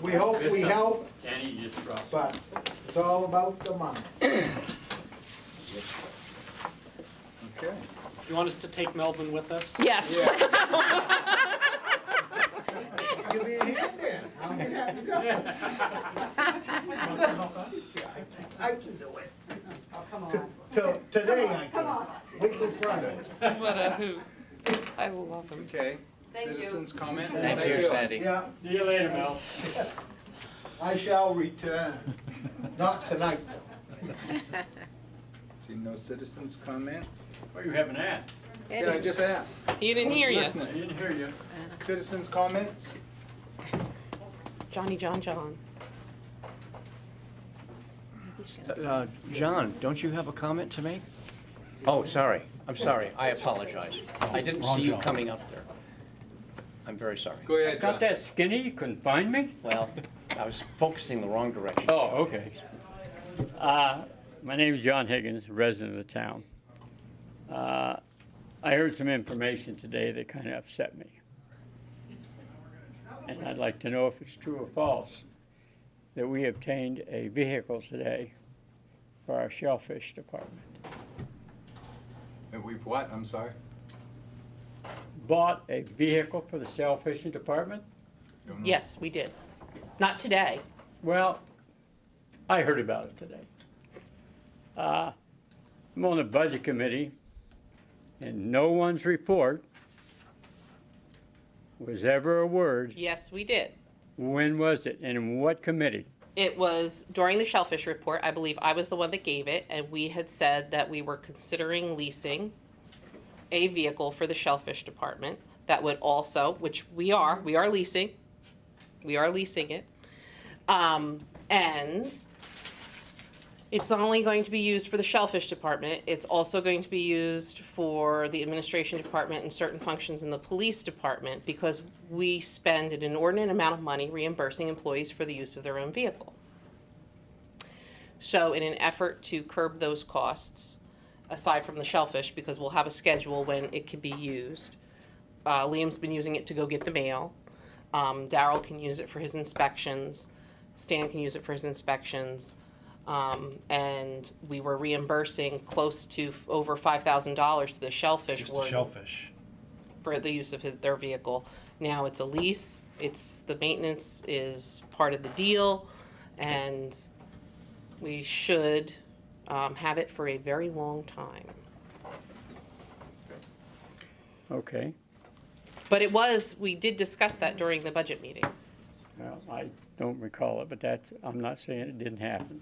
We hope we help, Danny just dropped. but it's all about the money. Okay. You want us to take Melvin with us? Yes. Give me a hand there. I'll be happy to go. I can do it. Oh, come on. Today I can. Wait till Friday. What a hoot. I love him. Okay. Thank you. Citizens' comments? Thank you, Sandy. Yeah, See you later, Mel. I shall return. Not tonight, though. See no citizens' comments? Oh, you haven't asked. Yeah, I just asked. He didn't I was hear you. I listening. didn't hear you. Citizens' comments? Johnny John John. John, don't you have a comment to make? Oh, sorry. I'm sorry. I apologize. I didn't see you coming up there. I'm very sorry. Go ahead, John. Got that skinny, you couldn't find me? Well, I was focusing the wrong direction. Oh, okay. My name is John Higgins, resident of the town. I heard some information today that kind of upset me. And I'd like to know if it's true or false that we obtained a vehicle today for our shellfish department. And we've what? I'm sorry? Bought a vehicle for the shellfishing department? Don't know. Yes, we did. Not today. Well, I heard about it today. I'm on the budget committee, and no one's report was ever a word. Yes, we did. When was it, and in what committee? It was during the shellfish report. I believe I was the one that gave it, and we had said that we were considering leasing a vehicle for the shellfish department that would also, which we are leasing. We are leasing it. And it's not only going to be used for the shellfish department, it's also going to be used for the administration department and certain functions in the police department, because we spend an inordinate amount of money reimbursing employees for the use of their own vehicle. So in an effort to curb those costs, aside from the shellfish, because we'll have a schedule when it can be used. Liam's been using it to go get the mail. Daryl can use it for his inspections. Stan can use it for his inspections. And we were reimbursing close to over $5,000 to the shellfish Just the warden shellfish. for the use of their vehicle. Now it's a lease, the maintenance is part of the deal, and we should have it for a very long time. Okay, But we did discuss that during the budget meeting. well, I don't recall it, but I'm not saying it didn't happen.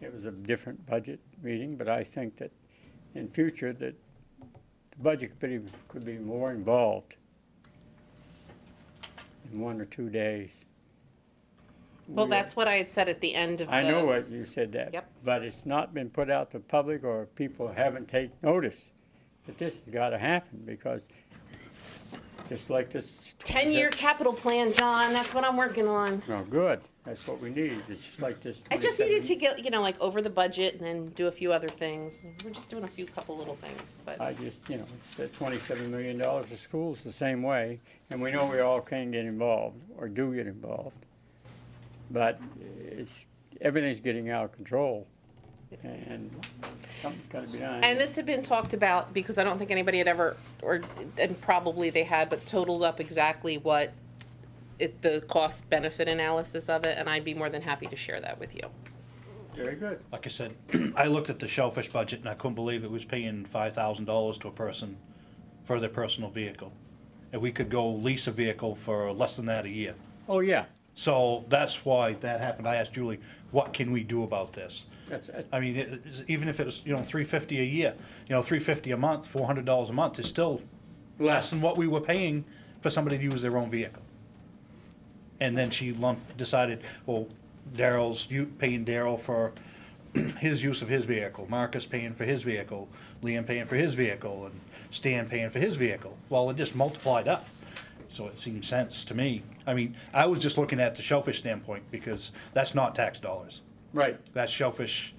It was a different budget meeting, but I think that in future that the budget committee could be more involved in 1 or 2 days. Well, that's what I had said at the end of the. I know what you said that. Yep. But it's not been put out to public, or people haven't taken notice that this has gotta happen, because just like this. 10-year capital plan, John, that's what I'm working on. Oh, good, that's what we need, it's just like this. I just needed to get, like over the budget and then do a few other things. We're just doing a couple little things, but. I just, it's at $27 million of schools the same way, and we know we all can get involved, or do get involved. But everything's getting out of control, and something's gotta be done. And this had been talked about, because I don't think anybody had ever, and probably they had, but totaled up exactly what the cost benefit analysis of it, and I'd be more than happy to share that with you. Very good. Like I said, I looked at the shellfish budget and I couldn't believe it was paying $5,000 to a person for their personal vehicle. And we could go lease a vehicle for less than that a year. Oh, yeah, So that's why that happened. I asked Julie, what can we do about this? that's, I mean, even if it was, $350 a year, $350 a month, $400 a month is still less than what we were paying for somebody to use their own vehicle. And then she decided, well, Daryl's paying Daryl for his use of his vehicle, Marcus paying for his vehicle, Liam paying for his vehicle, and Stan paying for his vehicle. Well, it just multiplied up. So it seemed sense to me. I mean, I was just looking at the shellfish standpoint, because that's not tax dollars. right. That's shellfish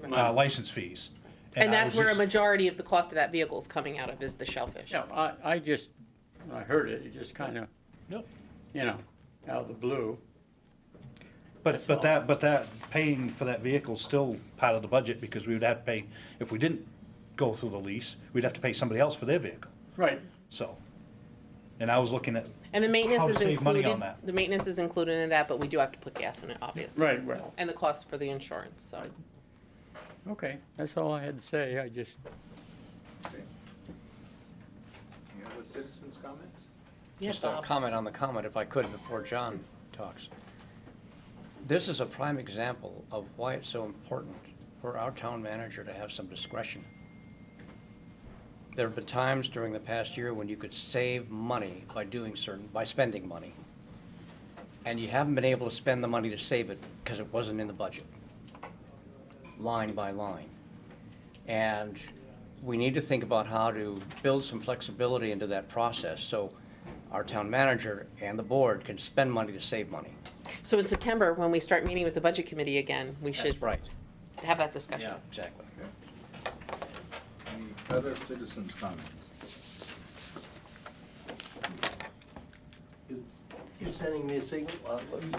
license fees. And I that's was where a just- majority of the cost of that vehicle is coming out of, is the shellfish. Yeah, I just, when I heard it, it just kinda, Yep. out of the blue. But that paying for that vehicle is still part of the budget, because we would have to pay, if we didn't go through the lease, we'd have to pay somebody else for their vehicle, Right, so. And I was looking at, And the maintenance How to is save money included, on that. the maintenance is included in that, but we do have to put gas in it, obviously. right, well, And the cost for the insurance, so. okay, that's all I had to say, I just, Okay. Any other citizens' comments? Yeah, Just a Bob. comment on the comment, if I could, before John talks. This is a prime example of why it's so important for our town manager to have some discretion. There have been times during the past year when you could save money by spending money. And you haven't been able to spend the money to save it because it wasn't in the budget, line by line. And we need to think about how to build some flexibility into that process, so our town manager and the board can spend money to save money. So in September, when we start meeting with the budget committee again, we should That's right. have that discussion. Exactly. Any other citizens' comments? You're sending me a signal?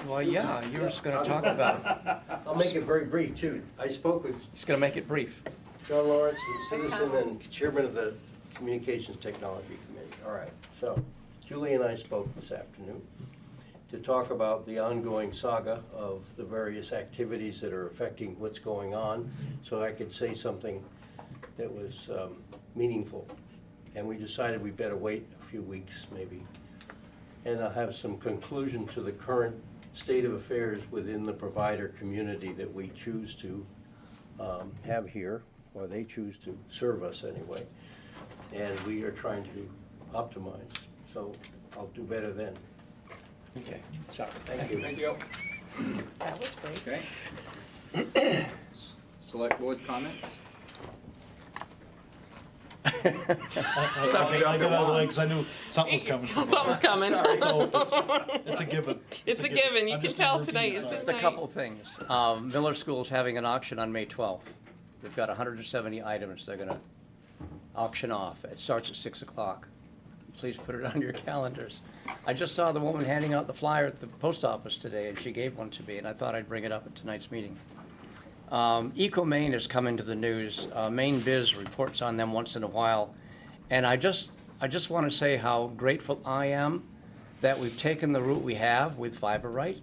Well, yeah, you were just gonna talk about it. I'll make it very brief, too. I spoke with Just gonna make it brief. John Lawrence, a citizen and chairman of the Communications Technology Committee. All right, so Julie and I spoke this afternoon to talk about the ongoing saga of the various activities that are affecting what's going on, so I could say something that was meaningful. And we decided we better wait a few weeks, maybe. And I'll have some conclusion to the current state of affairs within the provider community that we choose to have here, or they choose to serve us anyway. And we are trying to optimize, so I'll do better then. Okay. sorry. Thank you. Thank you. That was great. Okay. Select board comments? I got out of the way because I knew something was coming. Something's coming. So it's a given. It's a given, you I'm can just a tell routine, tonight, so- it's Just a couple things. Miller School's having an auction on May 12th. They've got 170 items they're gonna auction off. It starts at 6 o'clock. Please put it on your calendars. I just saw the woman handing out the flyer at the post office today, and she gave one to me, and I thought I'd bring it up at tonight's meeting. Eco Maine has come into the news. Maine Biz reports on them once in a while, and I just want to say how grateful I am that we've taken the route we have with Fiber Right.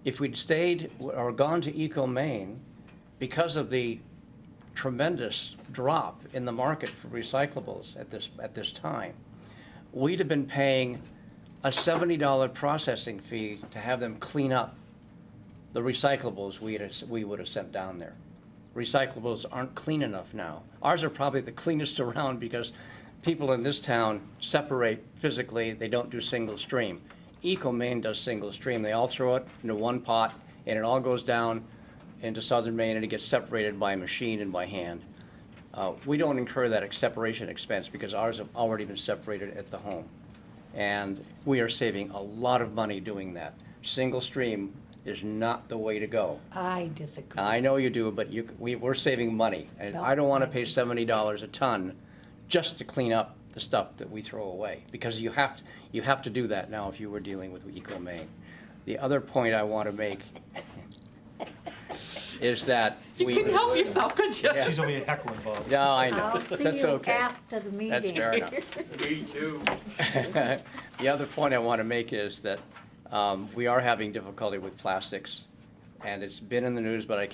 If we'd stayed or gone to Eco Maine, because of the tremendous drop in the market for recyclables at this time, we'd have been paying a $70 processing fee to have them clean up the recyclables we would have sent down there. Recyclables aren't clean enough now. Ours are probably the cleanest around because people in this town separate physically, they don't do single stream. Eco Maine does single stream. They all throw it into one pot and it all goes down into southern Maine and it gets separated by machine and by hand. We don't incur that separation expense because ours have already been separated at the home. And we are saving a lot of money doing that. Single stream is not the way to go. I disagree. I know you do, but we're saving money. And I don't want to pay $70 a ton just to clean up the stuff that we throw away, because you have to do that now if you were dealing with Eco Maine. The other point I want to make is that You couldn't help yourself, could you? Yeah. She's over here heckling, Bob. No, I know. I'll see That's you okay. after the meeting. That's fair enough. Me too. The other point I want to make is that we are having difficulty with plastics, and it's been in the news, but I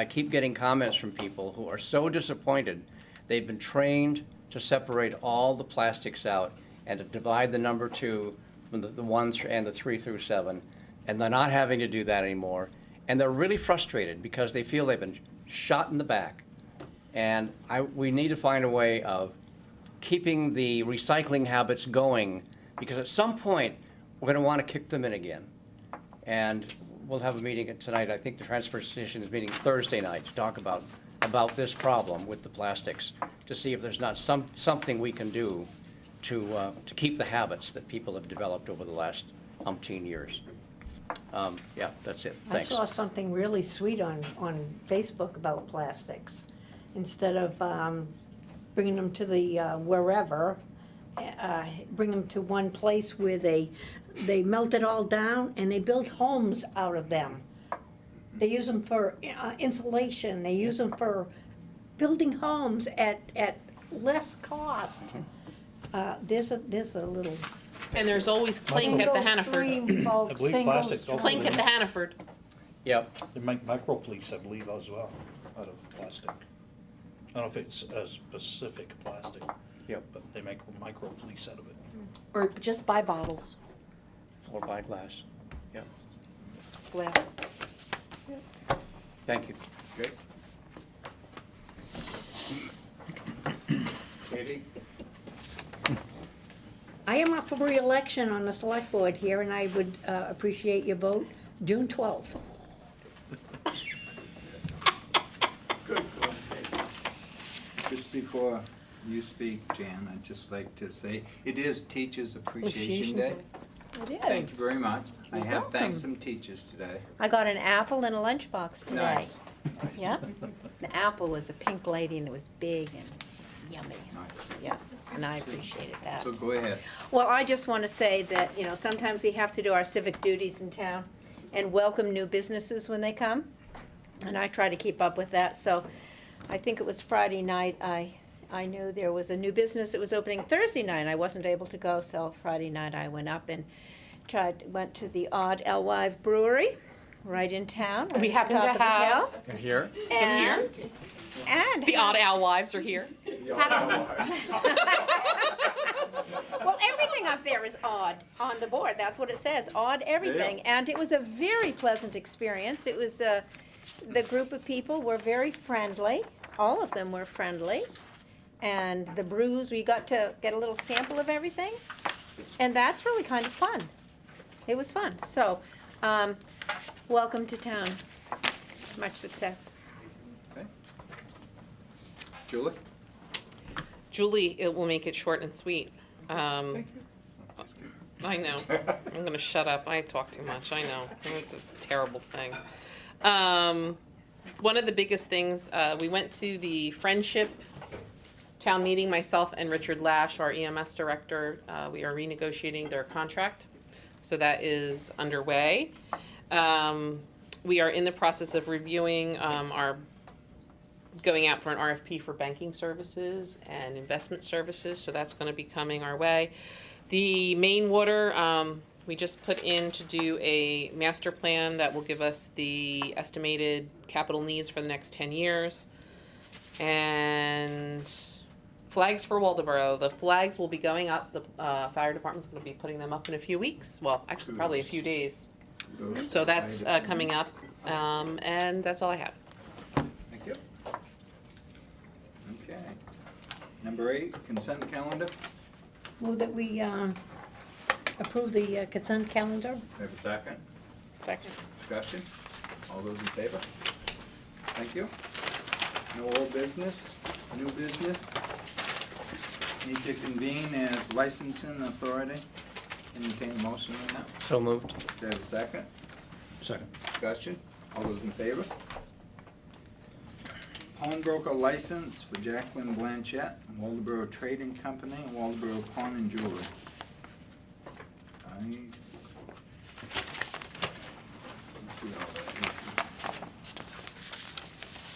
keep getting comments from people who are so disappointed. They've been trained to separate all the plastics out and to divide the number 2 from the 1 and the 3 through 7, and they're not having to do that anymore. And they're really frustrated because they feel they've been shot in the back. And we need to find a way of keeping the recycling habits going, because at some point, we're going to want to kick them in again. And we'll have a meeting tonight. I think the transfer station is meeting Thursday night to talk about this problem with the plastics, to see if there's not something we can do to keep the habits that people have developed over the last umpteen years. Yeah, that's it. I Thanks. saw something really sweet on Facebook about plastics. Instead of bringing them to the wherever, bring them to one place where they melt it all down and they build homes out of them. They use them for insulation, they use them for building homes at less cost. There's a little. And there's always Clink at the Hannaford. Stream, folks, I believe single plastics stream. also- Clink at the Hannaford. Yep. They make microfleece, I believe, as well, out of plastic. I don't know if it's a specific plastic, Yep. but they make microfleece out of it. Or just buy bottles, Or buy glass. Yep. glass. Thank you. Okay. Katie? I am up for re-election on the select board here, and I would appreciate your vote June 12th. Good call, Kate. Just before you speak, Jan, I'd just like to say, it is Teachers Appreciation Day. It Thank is. you very much. I You're have welcome. thanked some teachers today. I got an apple and a lunchbox today. Nice. Yeah. The apple was a pink lady and it was big and yummy. Nice. Yes, and I appreciated that. So go ahead. Well, I just want to say that, you know, sometimes we have to do our civic duties in town and welcome new businesses when they come. And I try to keep up with that. So I think it was Friday night, I knew there was a new business that was opening Thursday night. I wasn't able to go, so Friday night I went up and went to the Odd Alewife Brewery right in town. We right happen at the to top have- of the hill. Here. And The Odd Owl Wives are here. Well, everything up there is odd on the board. That's what it says, odd everything. And it was a very pleasant experience. It was, the group of people were very friendly. All of them were friendly. And the brews, we got to get a little sample of everything. And that's really kind of fun. It was fun. So, welcome to town. Much success. Okay. Julie? Julie, it will make it short and sweet. Thank you. Just kidding. I know. I'm gonna shut up. I talk too much. I know. It's a terrible thing. One of the biggest things, we went to the Friendship town meeting, myself and Richard Lash, our EMS director, we are renegotiating their contract. So that is underway. We are in the process of reviewing going out for an RFP for banking services and investment services, so that's gonna be coming our way. The main water, we just put in to do a master plan that will give us the estimated capital needs for the next 10 years. And flags for Waldeboro. The flags will be going up. The fire department's gonna be putting them up in a few weeks. Well, actually, probably a few days. So that's coming up, and that's all I have. Thank you. Okay. Number 8, consent calendar. Move that we approve the consent calendar. Do I have a second? Second. Discussion? All those in favor? Thank you. No old business, new business. Need to convene as licensing authority. Entertain a motion on that. So moved. Do I have a second? Second. Discussion? All those in favor? Pawnbroker license for Jacqueline Blanchett, Waldeboro Trading Company, and Waldeboro Pawn and Jewelry. Let's see all that.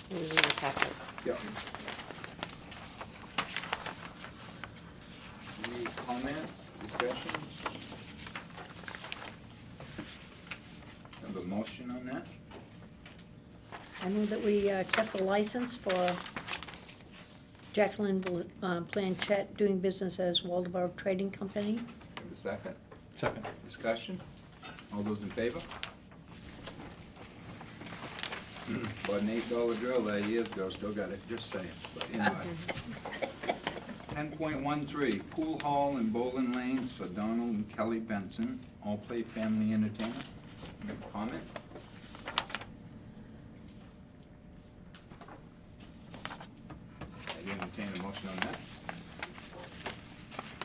It was in the packet. Yep. Any comments, discussions? Have a motion on that? I move that we accept the license for Jacqueline Blanchett, doing business as Waldeboro Trading Company. Have a second? Second. Discussion? All those in favor? Bought an $8 drill there years ago, still got it, just saying, but anyway. 10.13, pool hall and bowling lanes for Donald and Kelly Benson, all play family entertainment. Any comment? I entertain a motion on that.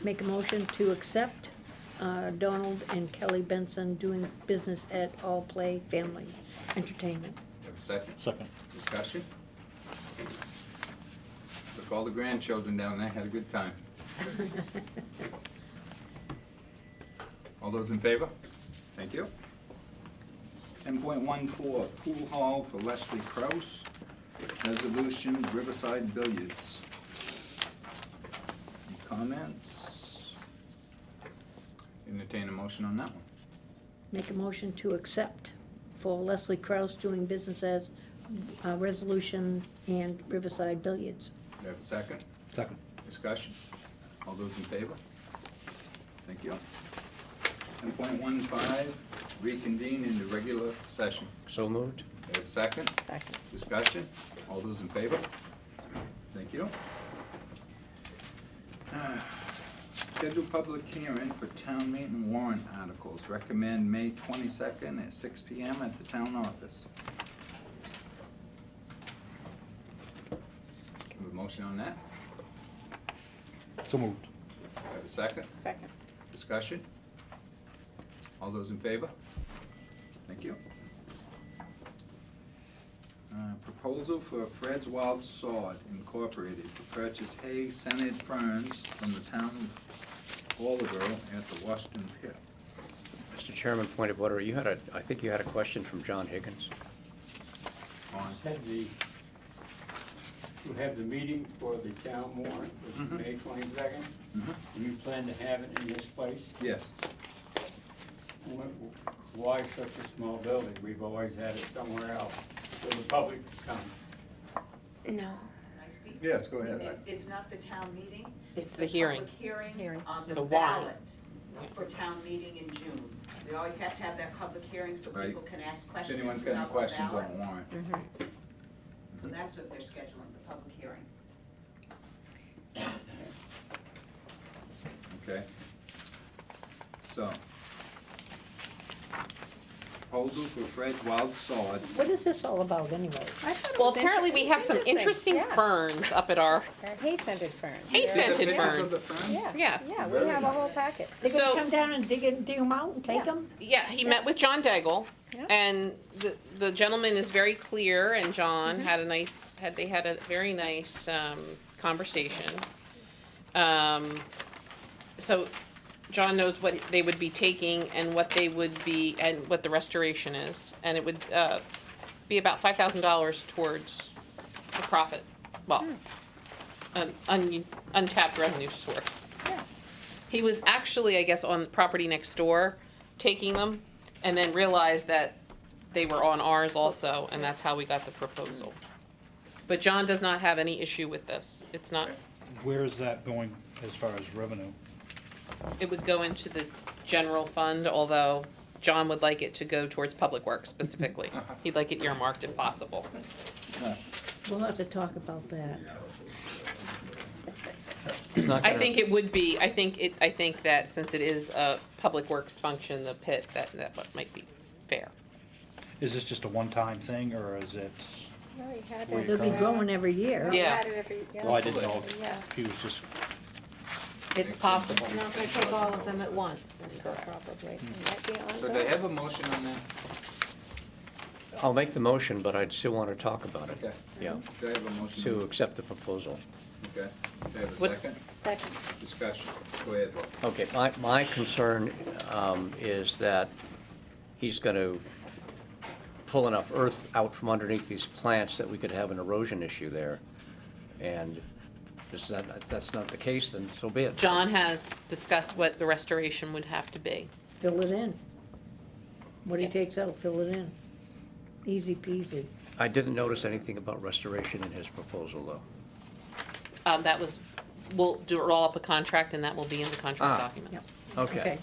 Make a motion to accept Donald and Kelly Benson doing business at All Play Family Entertainment. Have a second? Second. Discussion? Took all the grandchildren down there, had a good time. All those in favor? Thank you. 10.14, pool hall for Leslie Kraus, resolution Riverside Billiards. Any comments? Entertain a motion on that one. Make a motion to accept for Leslie Kraus doing business as Resolution and Riverside Billiards. Do I have a second? Second. Discussion? All those in favor? Thank you. 10.15, reconvene into regular session. So moved. Do I have a second? Second. Discussion? All those in favor? Thank you. Scheduled public hearing for town meeting warrant articles. Recommend May 22nd at 6 PM at the town office. Have a motion on that? So moved. Do I have a second? Second. Discussion? All those in favor? Thank you. Proposal for Fred's Wild Sod Incorporated to purchase hay scented ferns from the town of Waldeboro at the Washington Pit. Mr. Chairman, point of order, I think you had a question from John Higgins. On. You have the meeting for the town warrant, which is Mhm. May 22nd. Mhm. And you plan to have it in this place? Yes. Why such a small building? We've always had it somewhere else, so the public can come. No. Can I speak? Yes, go ahead. It's not the town meeting. It's the hearing. Public hearing Hearing. on the The warrant. ballot for town meeting in June. We always have to have that public hearing so Right. people can ask If questions anyone's got any about the questions ballot. on the warrant. So that's what they're scheduling, the public hearing. Okay. So. proposal for Fred Wild Sod. What is this all about anyway? I thought it Well, was apparently we have some interesting yeah. ferns up at our, Hay-scented ferns. Hay-scented Pictures of the ferns. ferns? Yeah. Yes. Yeah, we have a whole packet. They're gonna So- come down and dig them out and take Yeah. them? Yeah, he met with John Daigle, Yeah. and the gentleman is very clear, and John had they had a very nice, conversation. So John knows what they would be taking and what they would be, and what the restoration is, and it would, be about $5,000 towards a profit, well, an untapped revenue source. Yeah. He was actually, I guess, on the property next door, taking them, and then realized that they were on ours also, and that's how we got the proposal. But John does not have any issue with this. It's not, Where is that going as far as revenue? it would go into the general fund, although John would like it to go towards public works specifically. He'd like it earmarked if possible. We'll have to talk about that. It's not I gonna- think it would be, I think that since it is a public works function, the pit, that might be fair. Is this just a one-time thing, or is it, Well, we had Well, it, They'll be growing every year. Yeah. We had it every, yeah. well, I didn't know Yeah. if he was just, It's possible. We're not gonna take all of them at once, and go probably. It might be So ongoing. they have a motion on that? I'll make the motion, but I'd still want to talk about it. Okay. Yeah, Do I have a motion? to accept the proposal. Okay. Do I have a What- second? Second. Discussion. Go ahead, Bob. Okay, my concern is that he's going to pull enough earth out from underneath these plants that we could have an erosion issue there. And if that's not the case, then so be it. John has discussed what the restoration would have to be. Fill it in. What he Yes. takes out, fill it in. Easy peasy. I didn't notice anything about restoration in his proposal, though. We'll draw up a contract, and that will be in the contract Ah. documents. Okay,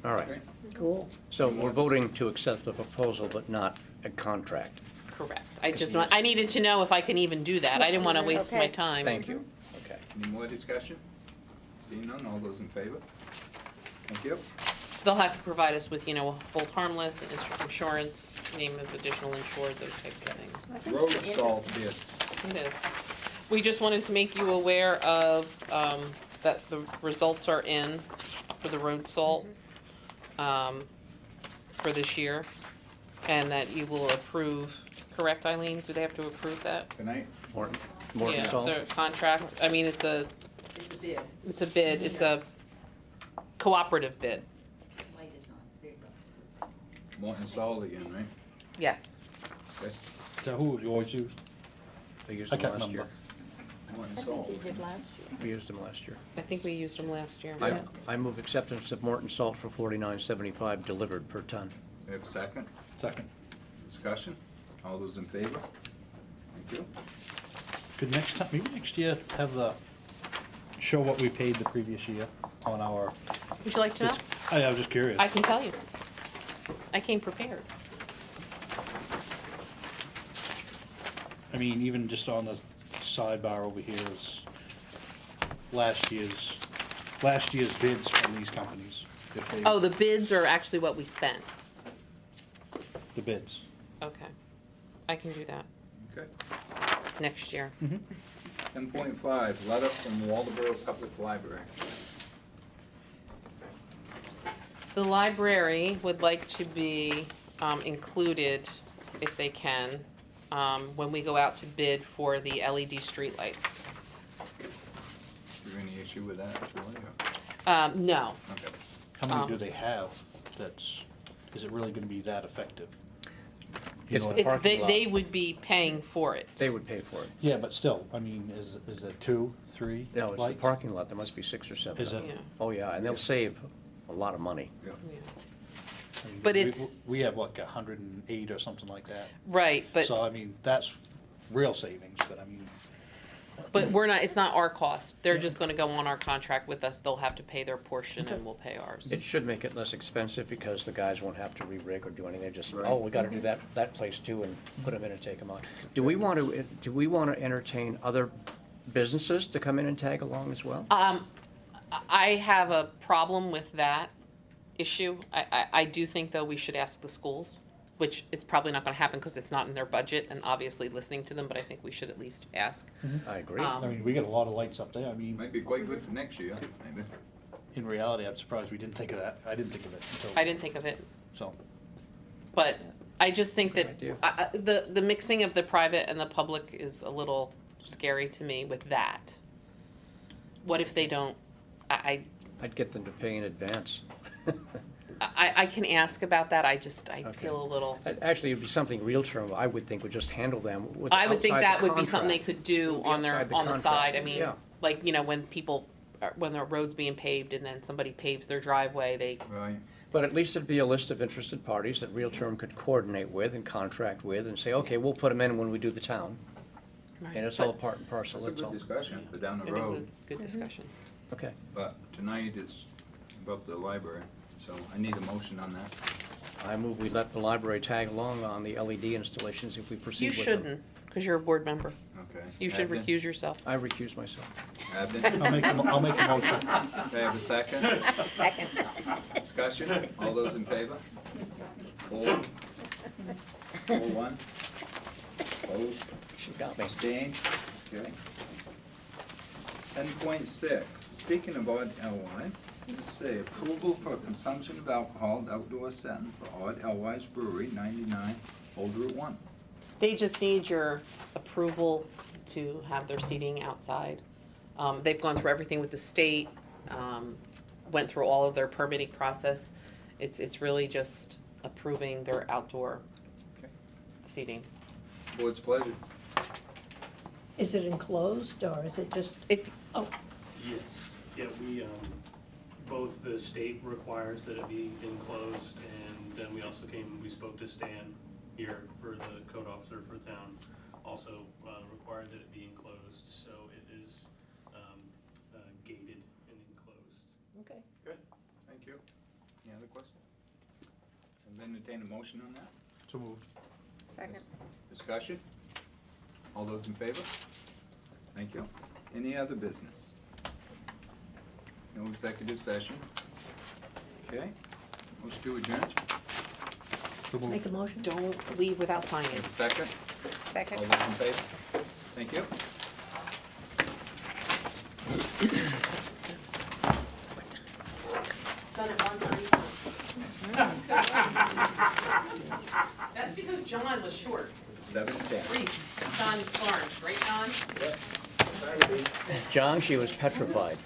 all right. Okay. Cool. So we're voting to accept the proposal, but not a contract. Correct. I needed to know if I can even do that. I didn't want to waste my Okay. time. Thank you. Okay. Any more discussion? Seeing none, all those in favor? Thank you. They'll have to provide us with, hold harmless, insurance, name of additional insured, those types of things. Road salt bid. It is. We just wanted to make you aware of, that the results are in for the road salt, for this year, and that you will approve, correct, Eileen? Do they have to approve that? Tonight? Morton Yeah, Salt? the contract, I mean, it's a It's a bid. bid, it's a cooperative bid, Light is on. There you go. Morton Salt again, right? yes. Okay. is that who you always use? We used I them can't last year. remember. Morton I think Salt. he did last year. We used them last year. I think we used them last year. I move acceptance of Morton Salt for $49.75 delivered per ton. We have a second? Second. Discussion? All those in favor? Thank you. Could maybe next year have show what we paid the previous year on our, Would you like to know? I was just curious. I can tell you. I came prepared. I mean, even just on the sidebar over here is last year's bids from these companies. If they- Oh, the bids are actually what we spent. The bids. Okay. I can do that Okay. next year. 10.5, letter from Waldeboro Public Library. The library would like to be included, if they can, when we go out to bid for the LED streetlights. Is there any issue with that, Julie? No. Okay. How many do they have is it really gonna be that effective? You It's know, the parking They lot. would be paying for it. They would pay for it. Yeah, but still, I mean, is it 2, 3? No, it's the lights? parking lot. There must be 6 or 7. Is of it? them. Yeah. Oh, yeah, and they'll save a lot of money. Yeah. I mean, But we- it's- We have, what, 108 or something like that? Right, but So, I mean, that's real savings, but I mean, it's not our cost. They're just gonna go on our contract with us. They'll have to pay their portion and we'll pay ours. It should make it less expensive because the guys won't have to re-rig or do anything. They just, Right. oh, we gotta do that place too and put them in and take them out. Do we want to entertain other businesses to come in and tag along as well? I have a problem with that issue. I do think, though, we should ask the schools. which it's probably not gonna happen because it's not in their budget, and obviously listening to them, but I think we should at least ask. I agree. I mean, we got a lot of lights up there. I mean, Might be quite good for next year, maybe. in reality, I'm surprised we didn't think of that. I didn't think of it until, I didn't think of it, so. but I just think that idea. the mixing of the private and the public is a little scary to me with that. What if they don't, I'd get them to pay in advance. I can ask about that, I Okay. feel a little, Actually, it'd be something real term, I would think would just handle them with I would think outside that the would be something they contract. could do Would be on their, outside the on the side, I contract, mean, yeah. like, when people, when the road's being paved and then somebody paves their driveway, they, Right. But at least it'd be a list of interested parties that Real Term could coordinate with and contract with and say, okay, we'll put them in when we do the town. And it's all But part and parcel, That's a that's good all. discussion for down the it is a road, good discussion. Okay. but tonight is about the library, so I need a motion on that. I move we let the library tag along on the LED installations if we proceed You with them. shouldn't, because you're a board member, Okay. you should Abden? recuse yourself. I recuse myself. Abden? I'll make the motion. Do I have a second? Second. Discussion, all those in favor? 4, 1, opposed, She got me. abstained, okay. 10.6, speaking of odd LYs, let's say approval for consumption of alcohol at outdoor setting for Odd LY's Brewery, 99 Old Route 1. They just need your approval to have their seating outside. They've gone through everything with the state, went through all of their permitting process. It's really just approving their outdoor Okay. seating. Board's pleasure. Is it enclosed, or is it just, If, oh, Yes, yeah, we, both the state requires that it be enclosed, and then we also we spoke to Stan here for the code officer for town, also required that it be enclosed, so it is gated and enclosed. okay. Good, thank you. Any other questions? I'll entertain a motion on that. So moved. Second. Discussion? All those in favor? Thank you. Any other business? No executive session? Okay. Motion to adjourn? So moved. Make a motion? don't leave without signing. Have a second? Second. All those in favor? Thank you. Done it once, That's because John was short. 7:10. John Barnes, right, John? John, she was petrified.